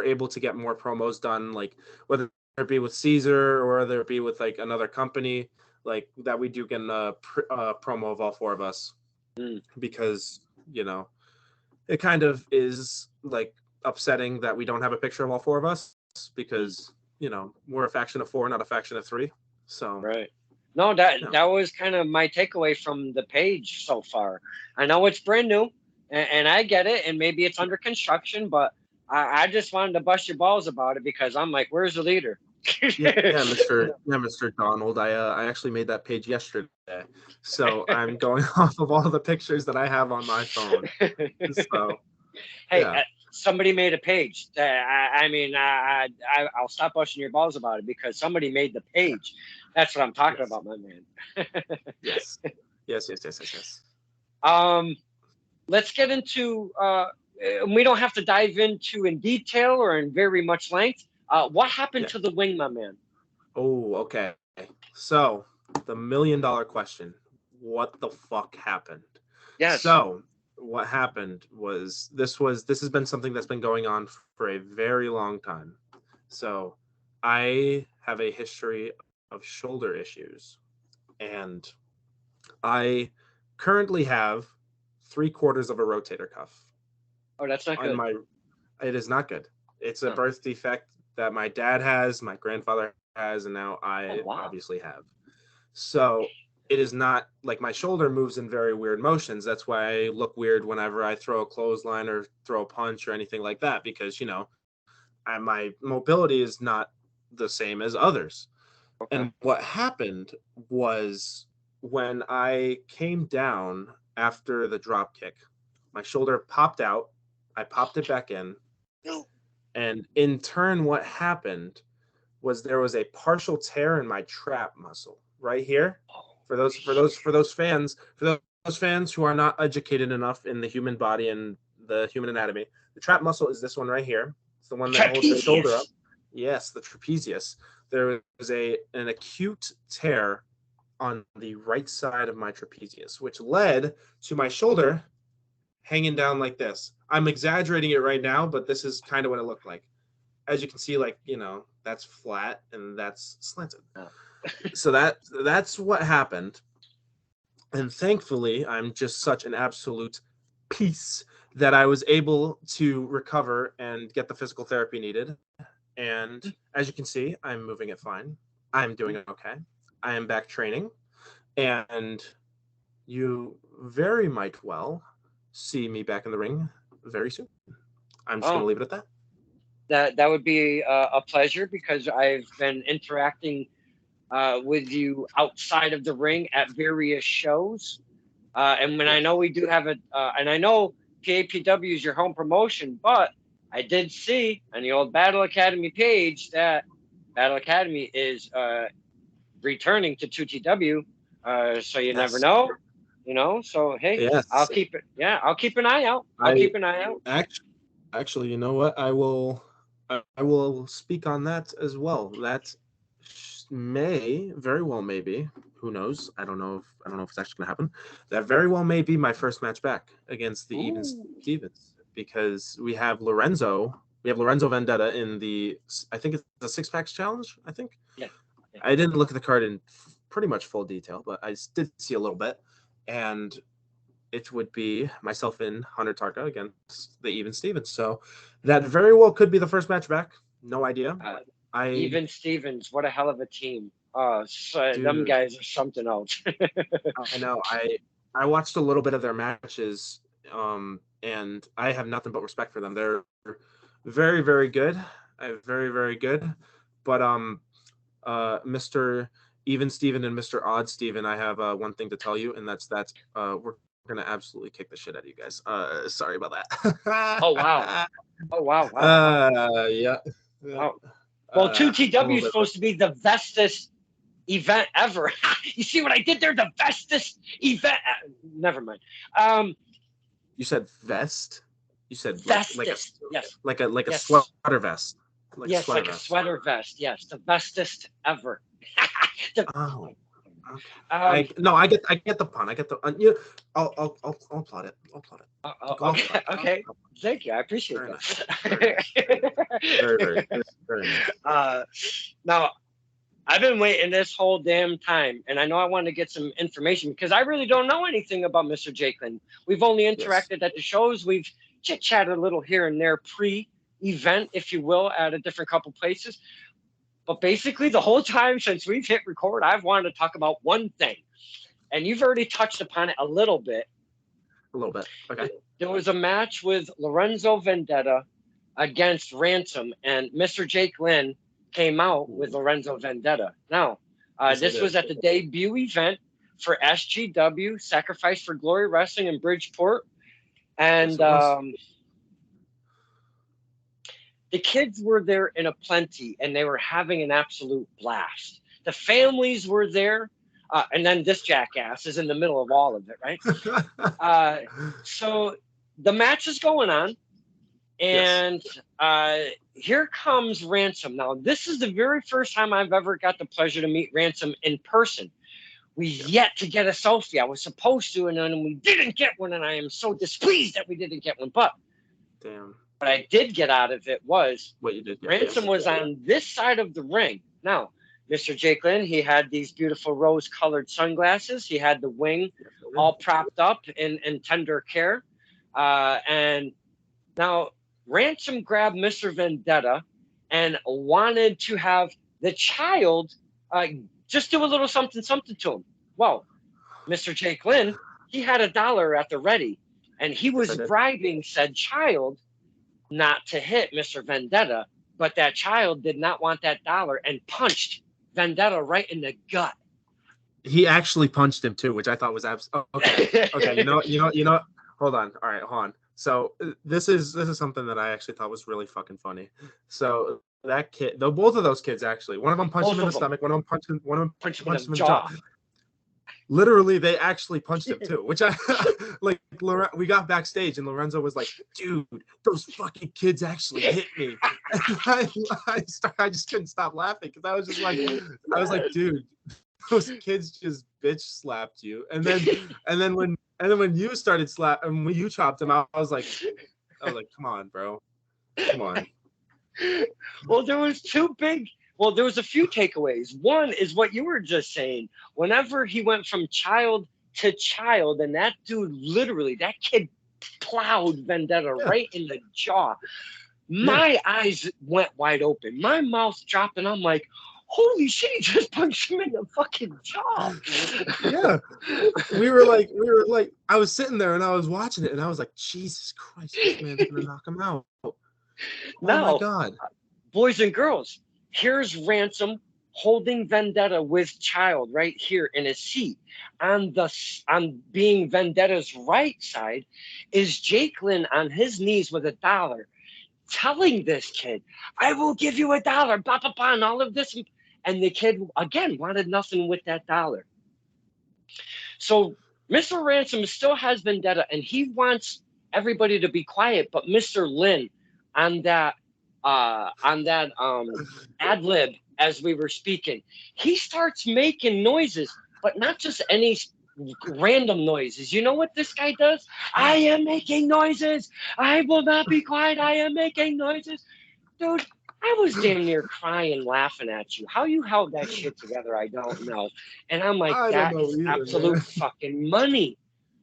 B: able to get more promos done, like whether it be with Caesar or whether it be with like another company, like that we do get a promo of all 4 of us, because it kind of is like upsetting that we don't have a picture of all 4 of us, because we're a faction of 4, not a faction of 3. So
A: right. No, that was kind of my takeaway from the page so far. I know it's brand new, and I get it, and maybe it's under construction, but I just wanted to bust your balls about it, because I'm like, where's the leader?
B: Mr. Donald. I actually made that page yesterday, so I'm going off of all the pictures that I have on my phone. So
A: hey, somebody made a page. I'll stop busting your balls about it because somebody made the page. That's what I'm talking
B: Yes.
A: about, my man.
B: Yes. Yes. Yes. Yes. Yes. Yes.
A: Let's get into. We don't have to dive into in detail or in very much length. What happened
B: Yeah.
A: to the wing, my man?
B: Oh, okay. So the $1,000,000 question: what the fuck happened?
A: Yes.
B: So what happened was this has been something that's been going on for a very long time. So I have a history of shoulder issues, and I currently have 3/4 of a rotator cuff
A: Oh, that's not
B: on
A: good.
B: my. It is not good. It's a
A: No.
B: birth defect that my dad has, my grandfather has, and now
A: Oh,
B: I
A: wow.
B: obviously have. So it is not like my shoulder moves in very weird motions. That's why I look weird whenever I throw a clothesline or throw a punch or anything like that, because my mobility is not the same as others.
A: Okay.
B: And what happened was when I came down after the drop kick, my shoulder popped out. I popped it back in.
A: No.
B: And in turn, what happened was there was a partial tear in my trap muscle right here. For those fans who are not educated enough in the human body and the human anatomy, the trap muscle is this one right here. It's the one that holds the shoulder up.
A: Trapezius.
B: Yes, the trapezius. There was an acute tear on the right side of my trapezius, which led to my shoulder hanging down like this. I'm exaggerating it right now, but this is kind of what it looked like. As you can see, that's flat and that's slanted.
A: Oh.
B: So that's what happened. And thankfully, I'm just such an absolute peace that I was able to recover and get the physical therapy needed. And as you can see, I'm moving it fine. I'm doing okay. I am back training. And you very might well see me back in the ring very soon. I'm just going to
A: Oh,
B: leave it at that.
A: that would be a pleasure because I've been interacting with you outside of the ring at various shows. And when I
B: Yes.
A: know we do have and I know PAPW is your home promotion, but I did see on the old Battle Academy page that Battle Academy is returning to 2TW. So you never
B: Yes.
A: know, So hey, I'll
B: Yes.
A: keep it. Yeah, I'll keep an eye out. I'll
B: I
A: keep an eye out.
B: actually, you know what? I will speak on that as well. That may very well maybe. Who knows? I don't know if it's actually going to happen. That very well may be my first match back against the Even
A: Ooh.
B: Stevens, because we have Lorenzo Vendetta in the, I think it's the Six Packs Challenge. I think.
A: Yeah. Yeah.
B: I didn't look at the card in pretty much full detail, but I did see a little bit, and it would be myself and Hunter Tarka against the Even Stevens. So that very well could be the first match back. No idea. I
A: Even Stevens, what a hell of a team. Them
B: Dude,
A: guys are something else.
B: I know. I watched a little bit of their matches, and I have nothing but respect for them. They're very, very good. Very, very good. But Mr. Even Steven and Mr. Odd Steven, I have one thing to tell you, and that's that we're gonna absolutely kick the shit out of you guys. Sorry about
A: Oh wow.
B: that.
A: Oh wow, wow,
B: Yeah.
A: wow. Well,
B: I'm a
A: 2TW
B: little
A: is
B: bit.
A: supposed to be the bestest event ever. You see what I did there? The bestest event. Never mind.
B: You said vest. You said
A: Bestest. Yes.
B: like a
A: Yes.
B: sweater vest, like a
A: Yes.
B: sweater
A: Like a
B: vest.
A: sweater vest. Yes. The bestest ever. The-
B: Oh, okay.
A: um.
B: I get the pun. I get the. I'll plot it. I'll plot it. I'll
A: Okay.
B: plot it.
A: Okay. Thank you. I appreciate
B: Very nice. Very nice. Very, very,
A: that.
B: very nice.
A: Now, I've been waiting this whole damn time, and I know I want to get some information because I really don't know anything about Mr. Jakelin. We've only
B: Yes.
A: interacted at the shows. We've chit-chatted a little here and there pre-event, if you will, at a different couple places. But basically, the whole time since we've hit record, I've wanted to talk about one thing, and you've already touched upon it a little bit.
B: A little bit. Okay.
A: There was a match with Lorenzo Vendetta against Ransom, and Mr. Jake Lynn came out with Lorenzo Vendetta. Now,
B: Yes, I
A: this was
B: did.
A: at the debut event for SGW, Sacrifice for Glory Wrestling in Bridgeport.
B: Yes,
A: And
B: it was.
A: The kids were there in a plenty, and they were having an absolute blast. The families were there, and then this jackass is in the middle of all of it, right? Uh, so the match is going on,
B: Yes.
A: and here comes Ransom. Now, this is the very first time I've ever got the pleasure to meet Ransom in person. We yet to get a selfie. I was supposed to, and then we didn't get one, and I am so displeased that we didn't get one. But
B: Damn.
A: what I did get out of it was
B: What you did get.
A: Ransom
B: Yes.
A: was on this side of the ring. Now, Mr. Jake Lynn, he had these beautiful rose-colored sunglasses. He had the wing all propped up in tender care. And now Ransom grabbed Mr. Vendetta and wanted to have the child just do a little something to him. Well, Mr. Jake Lynn, he had $1 at the ready, and he was bribing said child not to hit Mr. Vendetta, but that child did not want that $1 and punched Vendetta right in the gut.
B: He actually punched him too, which I thought was okay. Okay, you know. Hold on. All right, hold on. So this is something that I actually thought was really fucking funny. So that kid, though, both of those kids actually, one of them punched him in the stomach, one of them punched him in the jaw. Literally, they actually punched him too, which I like. We got backstage and Lorenzo was like, "Dude, those fucking kids actually hit me," and I just couldn't stop laughing because I was like, "Dude, those kids just bitch slapped you," and then when you started when you chopped him out, I was like, "Come on, bro, come on."
A: Well, there was a few takeaways. One is what you were just saying. Whenever he went from child to child, and that dude literally, that kid plowed Vendetta right in the jaw. My eyes went wide open. My mouth dropped, and I'm like, holy shit, he just punched him in the fucking jaw.
B: Yeah. We were like, I was sitting there and I was watching it and I was like, Jesus Christ, this man's gonna knock him out. Oh my God.
A: Boys and girls, here's Ransom holding Vendetta with child right here in his seat. On being Vendetta's right side is Jake Lynn on his knees with $1, telling this kid, I will give you $1, blah, blah, blah, and all of this. And the kid, again, wanted nothing with that $1. So Mr. Ransom still has Vendetta, and he wants everybody to be quiet. But Mr. Lynn, on that ad lib as we were speaking, he starts making noises, but not just any random noises. You know what this guy does? I am making noises. I will not be quiet. I am making noises. Dude, I was damn near crying laughing at you. How you held that shit together, I don't know. And I'm like, that is absolute fucking money.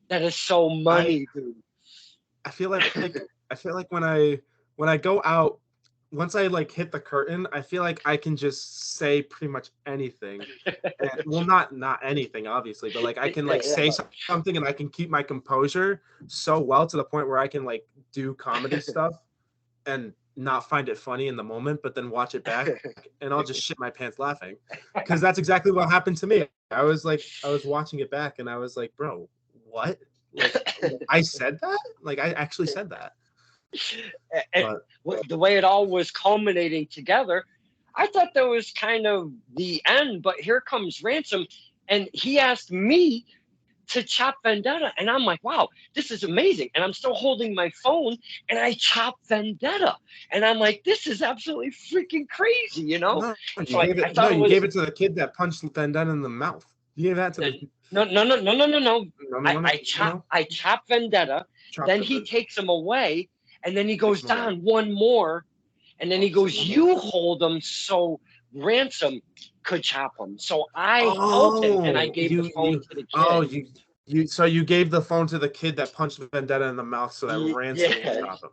A: That is so money, dude.
B: I feel like when I go out, once I like hit the curtain, I feel like I can just say pretty much anything. Well, not anything, obviously, but like I can like say something and I can keep my composure so well to the point where I can like do comedy stuff and not find it funny in the moment, but then watch it back and I'll just shit my pants laughing. Because that's exactly what happened to me. I was watching it back and I was like, bro, what? Like, I said that? Like, I actually said that.
A: And the way it all was culminating together, I thought that was kind of the end, but here comes Ransom, and he asked me to chop Vendetta, and I'm like, wow, this is amazing. And I'm still holding my phone, and I chop Vendetta, and I'm like, this is absolutely freaking crazy, you know?
B: No, you gave it to the kid that punched Vendetta in the mouth. You gave that to the
A: No. I chop Vendetta, then he takes him away, and then he goes down one more, and then he goes, you hold him so Ransom could chop him. So I held him, and I gave the phone to the kid.
B: So you gave the phone to the kid that punched Vendetta in the mouth so that Ransom could chop him.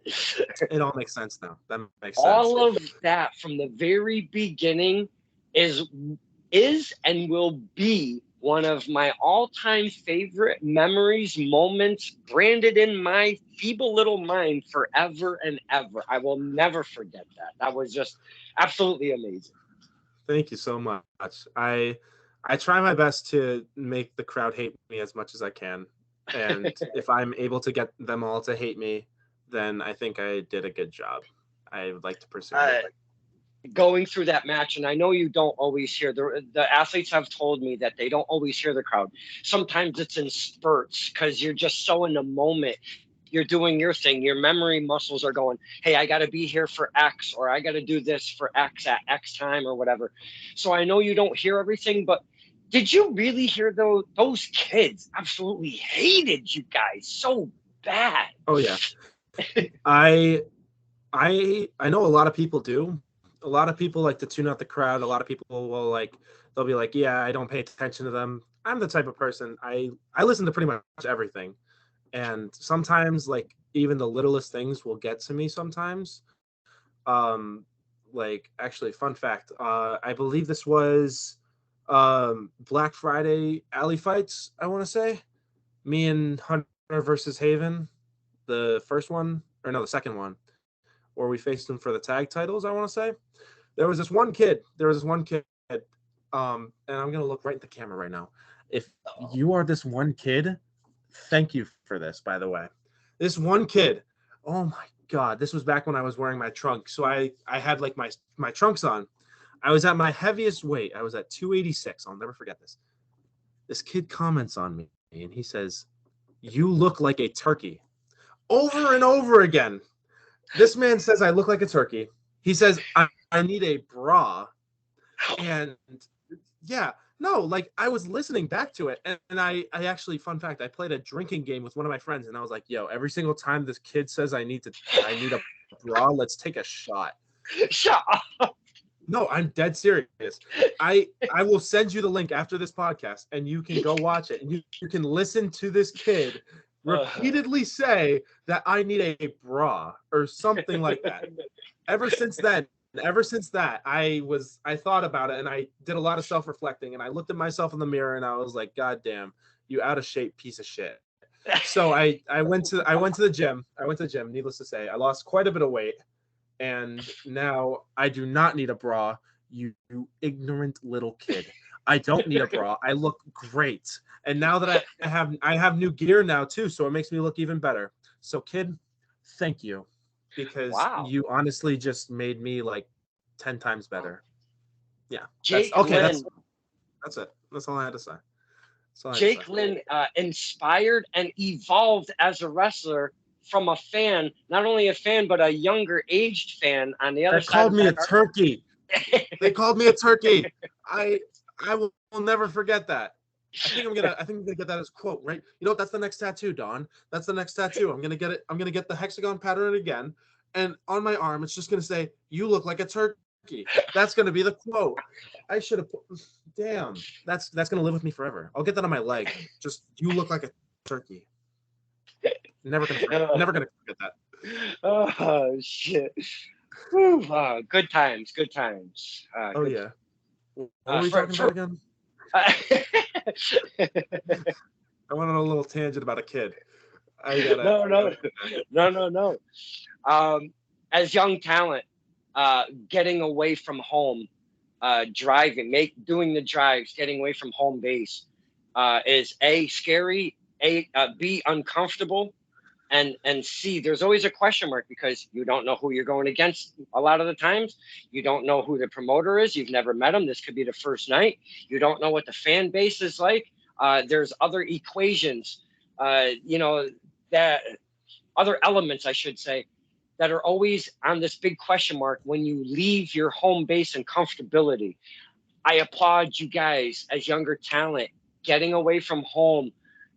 B: Yes. It all makes sense now. That makes sense.
A: All of that from the very beginning is and will be one of my all-time favorite memories, moments, branded in my feeble little mind forever and ever. I will never forget that. That was just absolutely amazing.
B: Thank you so much. I try my best to make the crowd hate me as much as I can. And if I'm able to get them all to hate me, then I think I did a good job. I would like to pursue
A: Uh,
B: it.
A: Going through that match, and I know you don't always hear the athletes have told me that they don't always hear the crowd. Sometimes it's in spurts because you're just so in the moment. You're doing your thing. Your memory muscles are going, hey, I got to be here for X, or I got to do this for X at X time or whatever. So I know you don't hear everything, but did you really hear those kids absolutely hated you guys so bad?
B: Oh yeah. I I know a lot of people do. A lot of people like to tune out the crowd. A lot of people will like they'll be like, "Yeah, I don't pay attention to them." I'm the type of person I listen to pretty much everything. And sometimes like even the littlest things will get to me sometimes. Um like actually fun fact, I believe this was Black Friday alley fights, I want to say. Me and Hunter versus Haven, the first one or no, the second one where we faced them for the tag titles, I want to say. There was this one kid. And I'm gonna look right at the camera right now. If you are this one kid, thank you for this, by the way. This one kid, oh my god, this was back when I was wearing my trunk. So I had like my trunks on. I was at my heaviest weight. I was at 286. I'll never forget this. This kid comments on me and he says, "You look like a turkey." Over and over again. This man says I look like a turkey. He says I need a bra. And yeah, no, like I was listening back to it. And I actually, fun fact, I played a drinking game with one of my friends and I was like, yo, every single time this kid says I need a bra, let's take a shot.
A: Shut up.
B: No, I'm dead serious. I will send you the link after this podcast and you can go watch it and you can listen to this kid repeatedly say that I need a bra or something like that. Ever since then, ever since that, I thought about it and I did a lot of self-reflecting and I looked at myself in the mirror and I was like, God damn, you out of shape piece of shit. So I went to the gym. I went to the gym, needless to say. I lost quite a bit of weight. And now I do not need a bra, you ignorant little kid. I don't need a bra. I look great. And now that I have new gear now too, so it makes me look even better. So kid, thank you. Because
A: Wow.
B: you honestly just made me like 10 times better. Yeah.
A: Jake
B: That's
A: Lynn.
B: it. That's all I had to say.
A: Jake Lynn inspired and evolved as a wrestler from a fan, not only a fan, but a younger aged fan on the other
B: They
A: side
B: called
A: of
B: me a
A: that.
B: turkey. They called me a turkey. I will never forget that. I think I'm gonna get that as a quote, right? You know what? That's the next tattoo, Don. That's the next tattoo. I'm gonna get it. I'm gonna get the hexagon pattern again, and on my arm, it's just gonna say, "You look like a turkey." That's gonna be the quote. I should have. Damn. That's gonna live with me forever. I'll get that on my leg. Just you look like a turkey. Never gonna forget that.
A: Oh shit! Whew, good times, good times.
B: Oh
A: Good.
B: yeah. What were we talking about again? I went on a little tangent about a kid.
A: No. As young talent, getting away from home, doing the drives, getting away from home base, is A, scary, B, uncomfortable, and C, there's always a question mark because you don't know who you're going against a lot of the times. You don't know who the promoter is. You've never met him. This could be the first night. You don't know what the fan base is like. There's other equations, that other elements, I should say, that are always on this big question mark when you leave your home base and comfortability. I applaud you guys as younger talent getting away from home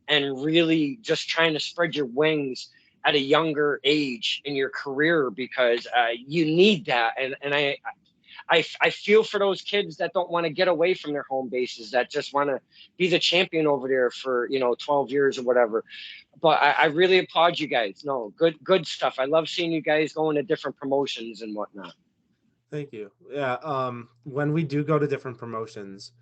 A: and really just trying to spread your wings at a younger age in your career because you need that. And I feel for those kids that don't want to get away from their home bases, that just want to be the champion over there for 12 years or whatever. But I really applaud you guys. No, good stuff. I love seeing you guys going to different promotions and whatnot.
B: Thank you. Yeah. When we do go to different promotions,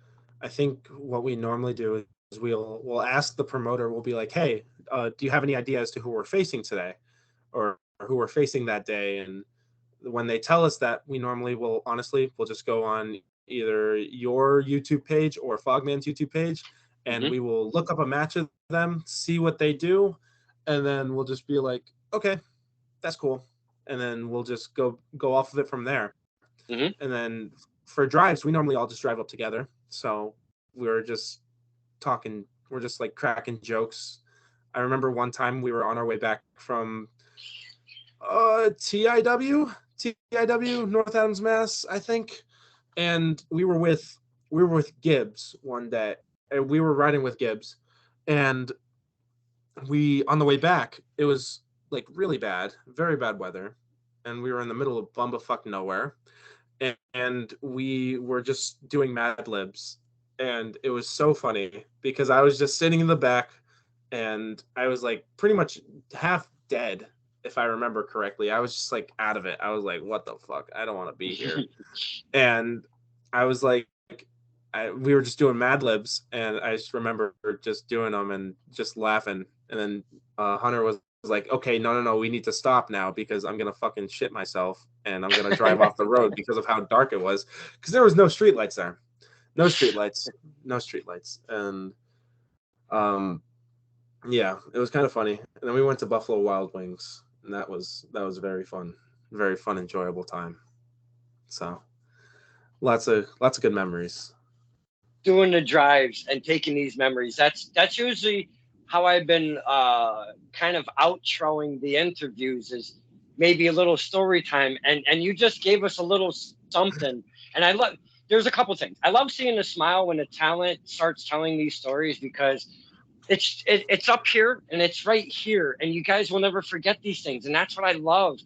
B: I think what we normally do is we'll ask the promoter. We'll be like, "Hey, do you have any idea as to who we're facing today, or who we're facing that day?" And when they tell us that, we normally will honestly we'll just go on either your YouTube page or Fogman's YouTube page, and we will look up a match of them, see what they do, and then we'll just be like, "Okay, that's cool. And then we'll just go off of it from there.
A: Mm-hmm.
B: And then for drives, we normally all just drive up together. So we're just talking, we're just like cracking jokes. I remember one time we were on our way back from TIW, North Adams, Mass, I think. And we were with Gibbs one day. And we were riding with Gibbs. And we, on the way back, it was like really bad, very bad weather. And we were in the middle of bumbefuck nowhere. And we were just doing Mad Libs. And it was so funny because I was just sitting in the back and I was like pretty much half dead, if I remember correctly. I was just like out of it. I was like, what the fuck? I don't want to be here. And I was like, we were just doing Mad Libs, and I just remember just doing them and just laughing. And then Hunter was like, okay, no, we need to stop now because I'm going to fucking shit myself and I'm going to drive off the road because of how dark it was. Because there was no streetlights there. No streetlights. And yeah, it was kind of funny. And then we went to Buffalo Wild Wings, and that was very fun, enjoyable time. So lots of good memories.
A: Doing the drives and taking these memories. That's usually how I've been kind of outroing the interviews, is maybe a little story time. And you just gave us a little something. And I love, there's a couple things. I love seeing the smile when the talent starts telling these stories, because it's up here and it's right here, and you guys will never forget these things. And that's what I love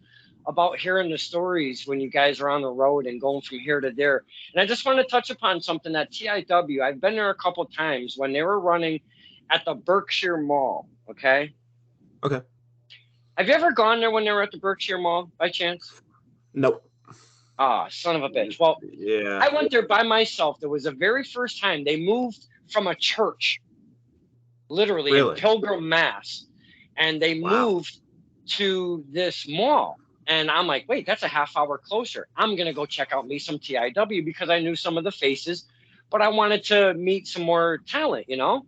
A: about hearing the stories when you guys are on the road and going from here to there. And I just want to touch upon something that TIW, I've been there a couple of times when they were running at the Berkshire Mall. Okay. Have you ever gone there when they were at the Berkshire Mall by chance?
B: Nope.
A: Ah, son of a bitch. Well,
B: yeah,
A: I went there by myself. There was the very first time they moved from a church, literally in Pilgrim, Mass, and they moved to this mall. And I'm like, wait, that's a half hour closer. I'm going to go check out me some TIW, because I knew some of the faces, but I wanted to meet some more talent, you know?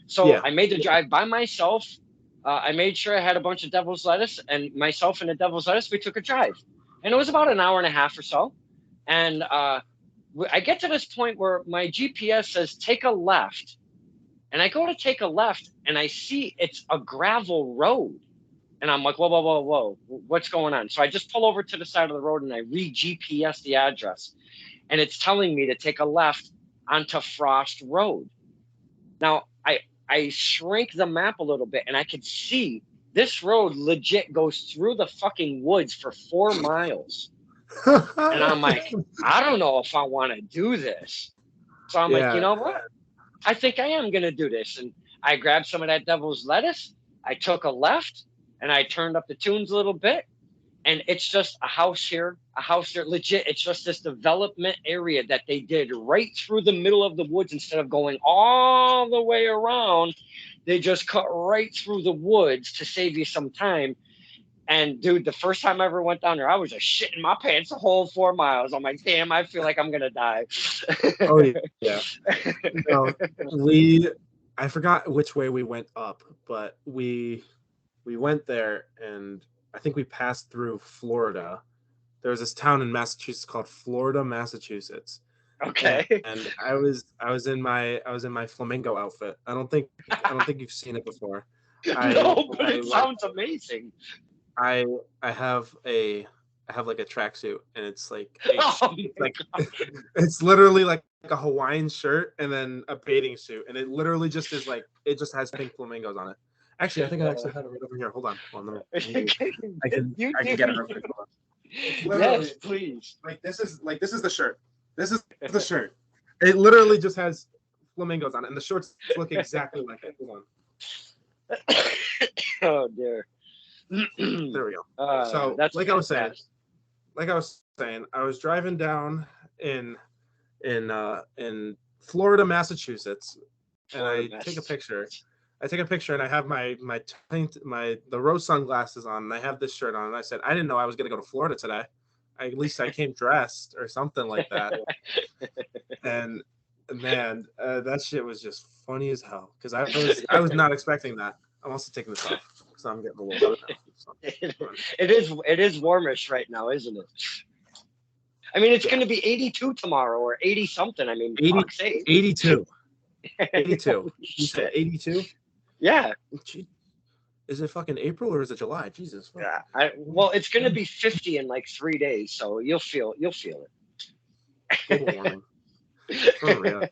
A: So I made the drive by myself. I made sure I had a bunch of devil's lettuce, and myself and the devil's lettuce, we took a drive. And it was about an hour and a half or so. And I get to this point where my GPS says, take a left. And I go to take a left, and I see it's a gravel road. And I'm like, whoa, what's going on? So I just pull over to the side of the road and I re-GPS the address. And it's telling me to take a left onto Frost Road. Now, I shrink the map a little bit, and I could see this road legit goes through the fucking woods for 4 miles. And I'm like, I don't know if I want to do this. So I'm like, you know what? I think I am going to do this. And I grabbed some of that devil's lettuce. I took a left. And I turned up the tunes a little bit, and it's just a house here, legit. It's just this development area that they did right through the middle of the woods. Instead of going all the way around, they just cut right through the woods to save you some time. And dude, the first time I ever went down there, I was just shitting my pants the whole 4 miles. I'm like, damn, I feel like I'm going to die.
B: Oh, yeah. No, I forgot which way we went up, but we went there, and I think we passed through Florida. There was this town in Massachusetts called Florida, Massachusetts.
A: Okay.
B: And I was in my flamingo outfit. I don't think you've seen it before.
A: No, but it sounds amazing.
B: I have like a tracksuit, and it's like it's literally like a Hawaiian shirt and then a bathing suit, and it literally just is like, it just has pink flamingos on it. Actually, I think I actually have it right over here. Hold on. I can get it real quick.
A: Yes, please.
B: This is the shirt. This is the shirt. It literally just has flamingos on it, and the shorts look exactly like it. Hold on.
A: Oh dear.
B: There we go. So
A: that's
B: like I was saying, I was driving down in Florida, Massachusetts, and I take a picture. And I have the rose sunglasses on, and I have this shirt on, and I said, I didn't know I was gonna go to Florida today. At least I came dressed or something like that. And man, that shit was just funny as hell, because I was not expecting that. I'm also taking this off. so I'm getting a little hot now. So,
A: it is warmish right now, isn't it? I mean, it's
B: yeah,
A: going to be 82 tomorrow or 80 something. I mean,
B: 80,
A: fuck's sake.
B: 82. 82.
A: Holy
B: You said
A: shit.
B: 82?
A: Yeah.
B: Is it fucking April or is it July? Jesus.
A: Yeah. Well, it's going to be 50 in like 3 days, so you'll feel
B: Global warming. For real.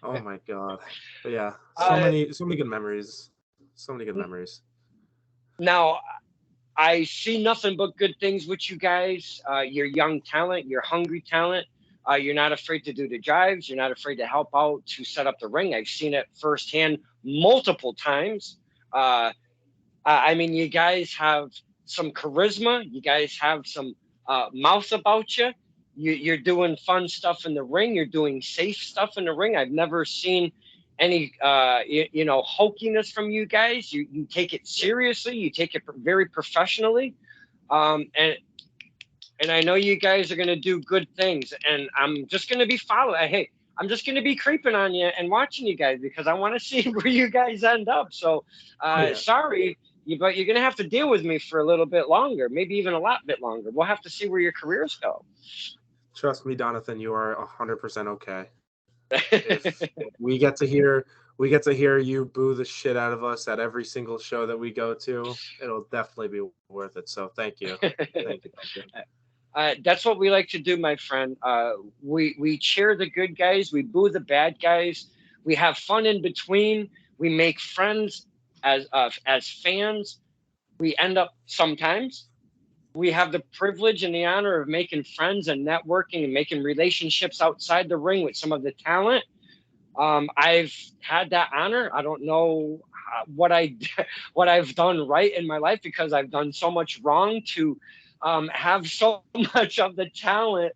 B: Oh my god. But yeah, so
A: it.
B: many good memories. So many good memories.
A: Now, I see nothing but good things with you guys. You're young talent. You're hungry talent. You're not afraid to do the drives. You're not afraid to help out to set up the ring. I've seen it firsthand multiple times. I mean, you guys have some charisma. You guys have some mouth about you. You're doing fun stuff in the ring. You're doing safe stuff in the ring. I've never seen any, hokiness from you guys. You take it seriously. You take it very professionally. And I know you guys are going to do good things. And I'm just going to be following. Hey, I'm just going to be creeping on you and watching you guys because I want to see where you guys end up. So, sorry, but you're going to have to deal with me for a little bit longer, maybe even a lot bit longer. We'll have to see where your careers go.
B: Trust me, Donathan, you are 100% okay. If we get to hear you boo the shit out of us at every single show that we go to, it'll definitely be worth it. So thank you. Thank you.
A: That's what we like to do, my friend. We cheer the good guys, we boo the bad guys, we have fun in between, we make friends as fans. We end up sometimes we have the privilege and the honor of making friends and networking and making relationships outside the ring with some of the talent. I've had that honor. I don't know what I've done right in my life because I've done so much wrong to have so much of the talent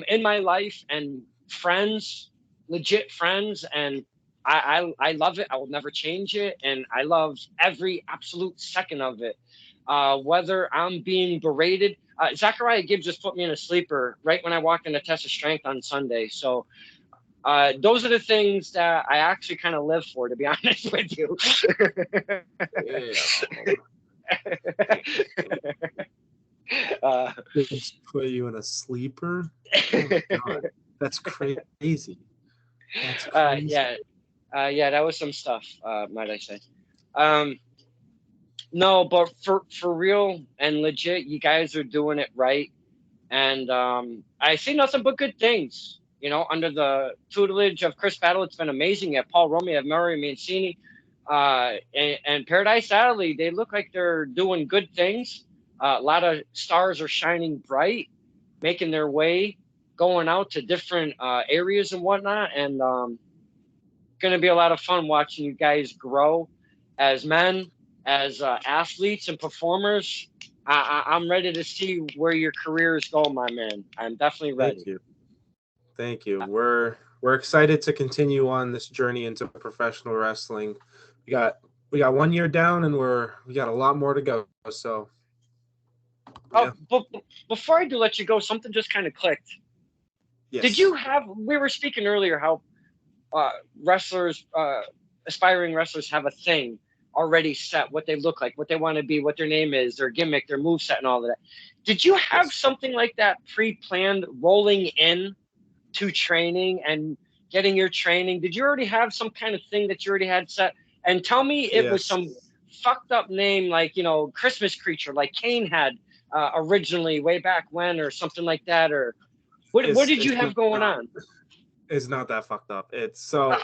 A: in my life and friends, legit friends, and I love it. I will never change it, and I love every absolute second of it. Whether I'm being berated, Zachariah Gibbs just put me in a sleeper right when I walked in to test of strength on Sunday. So those are the things that I actually kind of live for, to be honest with you.
B: Just put you in a sleeper? Oh my god, that's crazy. That's crazy.
A: Yeah, that was some stuff, might I say. No, but for real and legit, you guys are doing it right, and I see nothing but good things. You know, under the tutelage of Chris Battle, it's been amazing. You have Paul Roma, you have Mario Mancini, and Paradise Alley. They look like they're doing good things. A lot of stars are shining bright, making their way, going out to different areas and whatnot, and going to be a lot of fun watching you guys grow as men, as athletes and performers. I'm ready to see where your careers go, my man. I'm definitely ready.
B: Thank you. We're excited to continue on this journey into professional wrestling. We got 1 year down, and we got a lot more to go. So,
A: yeah. But before I do let you go, something just kind of clicked. Yes. Did you have? We were speaking earlier how wrestlers, aspiring wrestlers, have a thing already set, what they look like, what they want to be, what their name is, their gimmick, their moveset, and all of that. Did you have something like that pre-planned, rolling in to training and getting your training? Did you already have some kind of thing that you already had set? And tell me it was some fucked up name like, Christmas Creature, like Kane had originally way back when, or something like that, or what did you have going on?
B: It's not that fucked up. It's so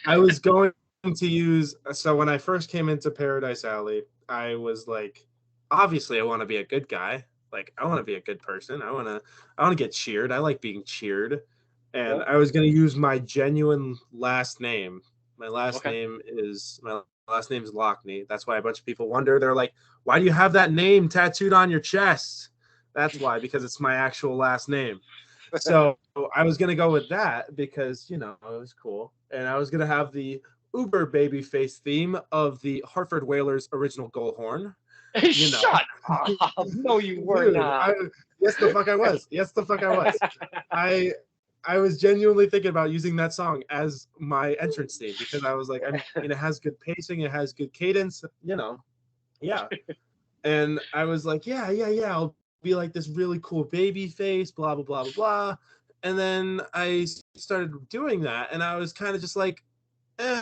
B: I was going to use, so when I first came into Paradise Alley, I was like, obviously I want to be a good guy. Like, I want to be a good person. I want to get cheered. I like being cheered. And I was going to use my genuine last name. My last name is Lockney. That's why a bunch of people wonder. They're like, why do you have that name tattooed on your chest? That's why, because it's my actual last name. So I was going to go with that because, it was cool. And I was going to have the uber babyface theme of the Hartford Whalers original goal horn.
A: Shut up. No, you were not.
B: Yes, the fuck I was. Yes, the fuck I was. I was genuinely thinking about using that song as my entrance theme because I was like, it has good pacing. It has good cadence, Yeah. And I was like, yeah, I'll be like this really cool baby face, blah, blah, blah, blah, blah. And then I started doing that, and I was kind of just like, eh,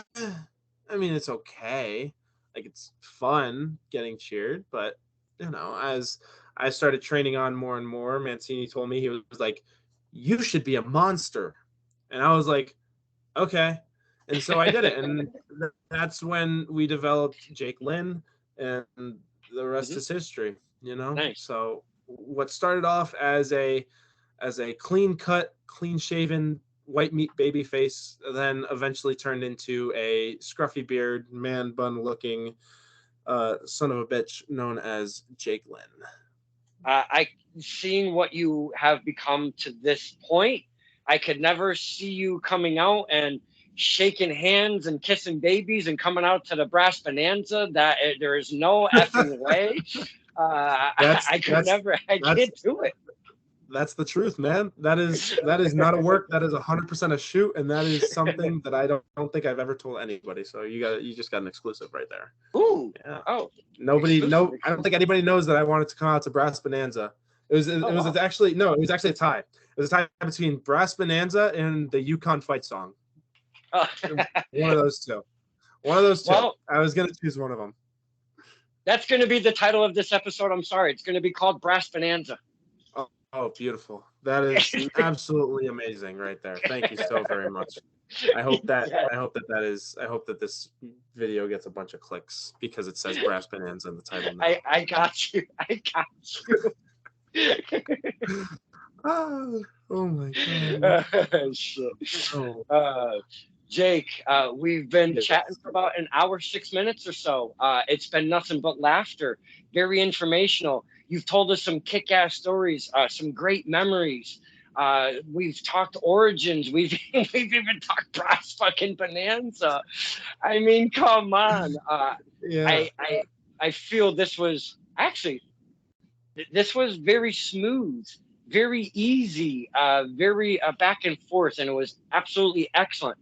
B: I mean, it's okay. Like, it's fun getting cheered, but, as I started training on more and more, Mancini told me, he was like, you should be a monster. And I was like, okay. And so I did it. And that's when we developed Jake Lynn, and the rest
A: Mhm.
B: is history,
A: Nice.
B: So what started off as a clean cut, clean shaven white meat baby face, then eventually turned into a scruffy beard, man bun looking son of a bitch known as Jake Lynn.
A: I seeing what you have become to this point, I could never see you coming out and shaking hands and kissing babies and coming out to the brass bonanza. That there is no effing way.
B: That's
A: I could
B: that's
A: never. I
B: that's
A: can't do it.
B: that's the truth, man. That is not a work. That is 100% a shoot, and that is something that I don't think I've ever told anybody. So you just got an exclusive right there.
A: Ooh.
B: Yeah.
A: Oh.
B: Nobody,
A: Exclusive.
B: no, I don't think anybody knows that I wanted to come out to Brass Bonanza.
A: Oh wow.
B: Actually, no, it was actually a tie. It was a tie between Brass Bonanza and the Yukon Fight Song.
A: Uh,
B: One of those two. One of those two.
A: well,
B: I was gonna choose one of them.
A: that's going to be the title of this episode. I'm sorry. It's going to be called Brass Bonanza.
B: Oh, beautiful. That is absolutely amazing right there. Thank you so very much. I hope that
A: Yeah.
B: I hope that this video gets a bunch of clicks because it says Brass Bonanza in the title now.
A: I got you. I got you.
B: Oh my god.
A: Shit.
B: Oh.
A: Jake, we've been
B: Yes.
A: chatting for about an hour, 6 minutes or so. It's been nothing but laughter, very informational. You've told us some kick-ass stories, some great memories. We've talked origins. We've we've even talked brass fucking bonanza. I mean, come on.
B: Yeah.
A: I feel this was actually this was very smooth, very easy, very back and forth, and it was absolutely excellent.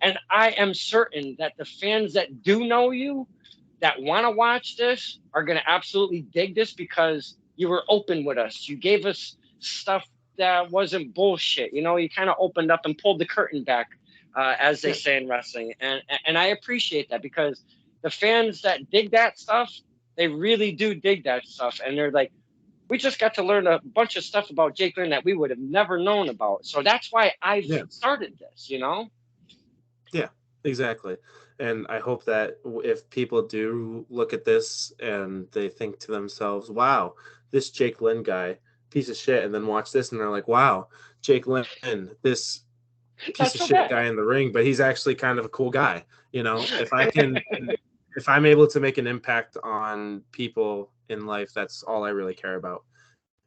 A: And I am certain that the fans that do know you, that want to watch this, are going to absolutely dig this because you were open with us. You gave us stuff that wasn't bullshit. You kind of opened up and pulled the curtain back, as they say in wrestling. And I appreciate that because the fans that dig that stuff, they really do dig that stuff. And they're like, we just got to learn a bunch of stuff about Jake Lynn that we would have never known about. So that's why I've started this.
B: Yeah, exactly. And I hope that if people do look at this and they think to themselves, wow, this Jake Lynn guy, piece of shit, and then watch this and they're like, wow, Jake Lynn, this piece of shit guy in the ring, but he's actually kind of a cool guy. If I'm able to make an impact on people in life, that's all I really care about.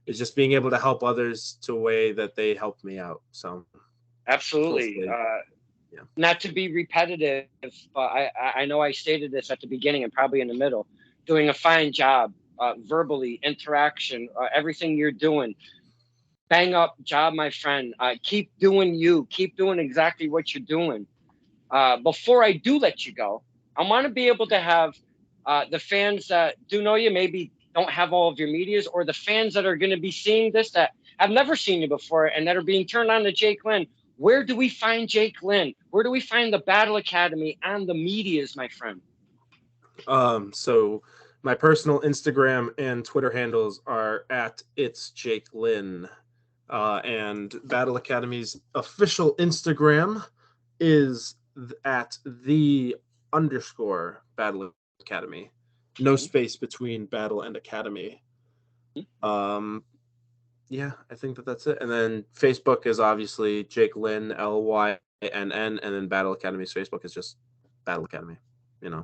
B: Is just being able to help others to a way that they helped me out. So
A: absolutely.
B: Yeah.
A: Not to be repetitive, but I know I stated this at the beginning and probably in the middle. Doing a fine job, verbally, interaction, everything you're doing. Bang up job, my friend. Keep doing you. Keep doing exactly what you're doing. Before I do let you go, I want to be able to have the fans that do know you, maybe don't have all of your medias, or the fans that are going to be seeing this that have never seen you before and that are being turned on to Jake Lynn. Where do we find Jake Lynn? Where do we find the Battle Academy and the medias, my friend?
B: So my personal Instagram and Twitter handles are at It's Jake Lynn. And Battle Academy's official Instagram is at _Battle Academy. No space between Battle and Academy. Yeah, I think that's it. And then Facebook is obviously Jake Lynn, Lynn, and then Battle Academy's Facebook is just Battle Academy.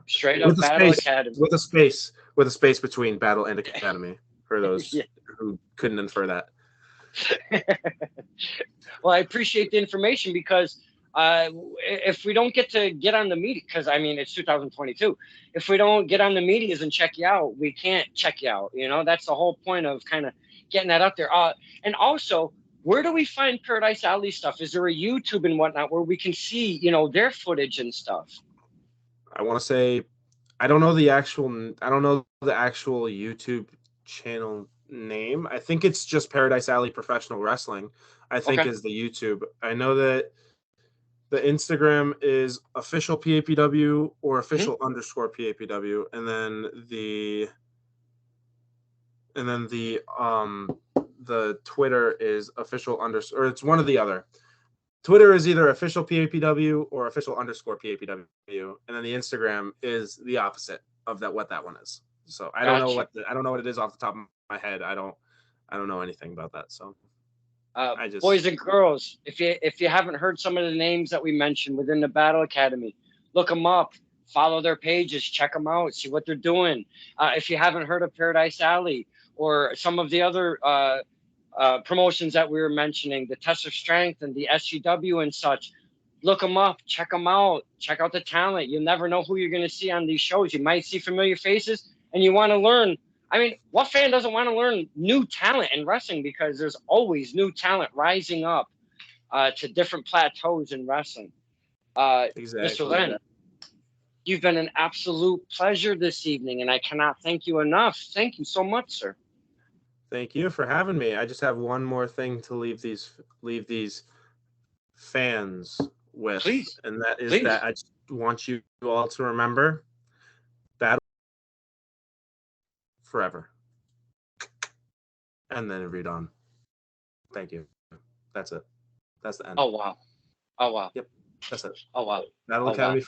A: Straight up Battle Academy
B: with a space between Battle and Academy for those who couldn't infer that.
A: Well, I appreciate the information because if we don't get on the media, because I mean it's 2022, if we don't get on the medias and check you out, we can't check you out. That's the whole point of kind of getting that out there. And also, where do we find Paradise Alley stuff? Is there a YouTube and whatnot where we can see their footage and stuff?
B: I want to say I don't know the actual YouTube channel name. I think it's just Paradise Alley Professional Wrestling. I think
A: Okay.
B: is the YouTube. I know that the Instagram is official PAPW or
A: Hmm.
B: official underscore PAPW, and then the Twitter is official underscore, or it's one or the other. Twitter is either official PAPW or official underscore PAPW, and then the Instagram is the opposite of that, what that one is. So I don't know
A: Gotcha.
B: I don't know what it is off the top of my head. I don't know anything about that. So I just
A: Boys and girls, if you haven't heard some of the names that we mentioned within the Battle Academy, look them up, follow their pages, check them out, see what they're doing. If you haven't heard of Paradise Alley or some of the other promotions that we were mentioning, the Test of Strength and the SGW and such, look them up, check out the talent. You'll never know who you're going to see on these shows. You might see familiar faces, and you want to learn. I mean, what fan doesn't want to learn new talent in wrestling? Because there's always new talent rising up to different plateaus in wrestling. Mr.
B: exactly.
A: Lynn, you've been an absolute pleasure this evening, and I cannot thank you enough. Thank you so much, sir.
B: Thank you for having me. I just have one more thing to leave these fans with,
A: Please,
B: and that is that
A: please.
B: I just want you all to remember battle forever, and then read on. Thank you. That's it. That's the end.
A: Oh wow. Oh wow.
B: Yep, that's it.
A: Oh wow.
B: Battle
A: Oh wow.
B: Academy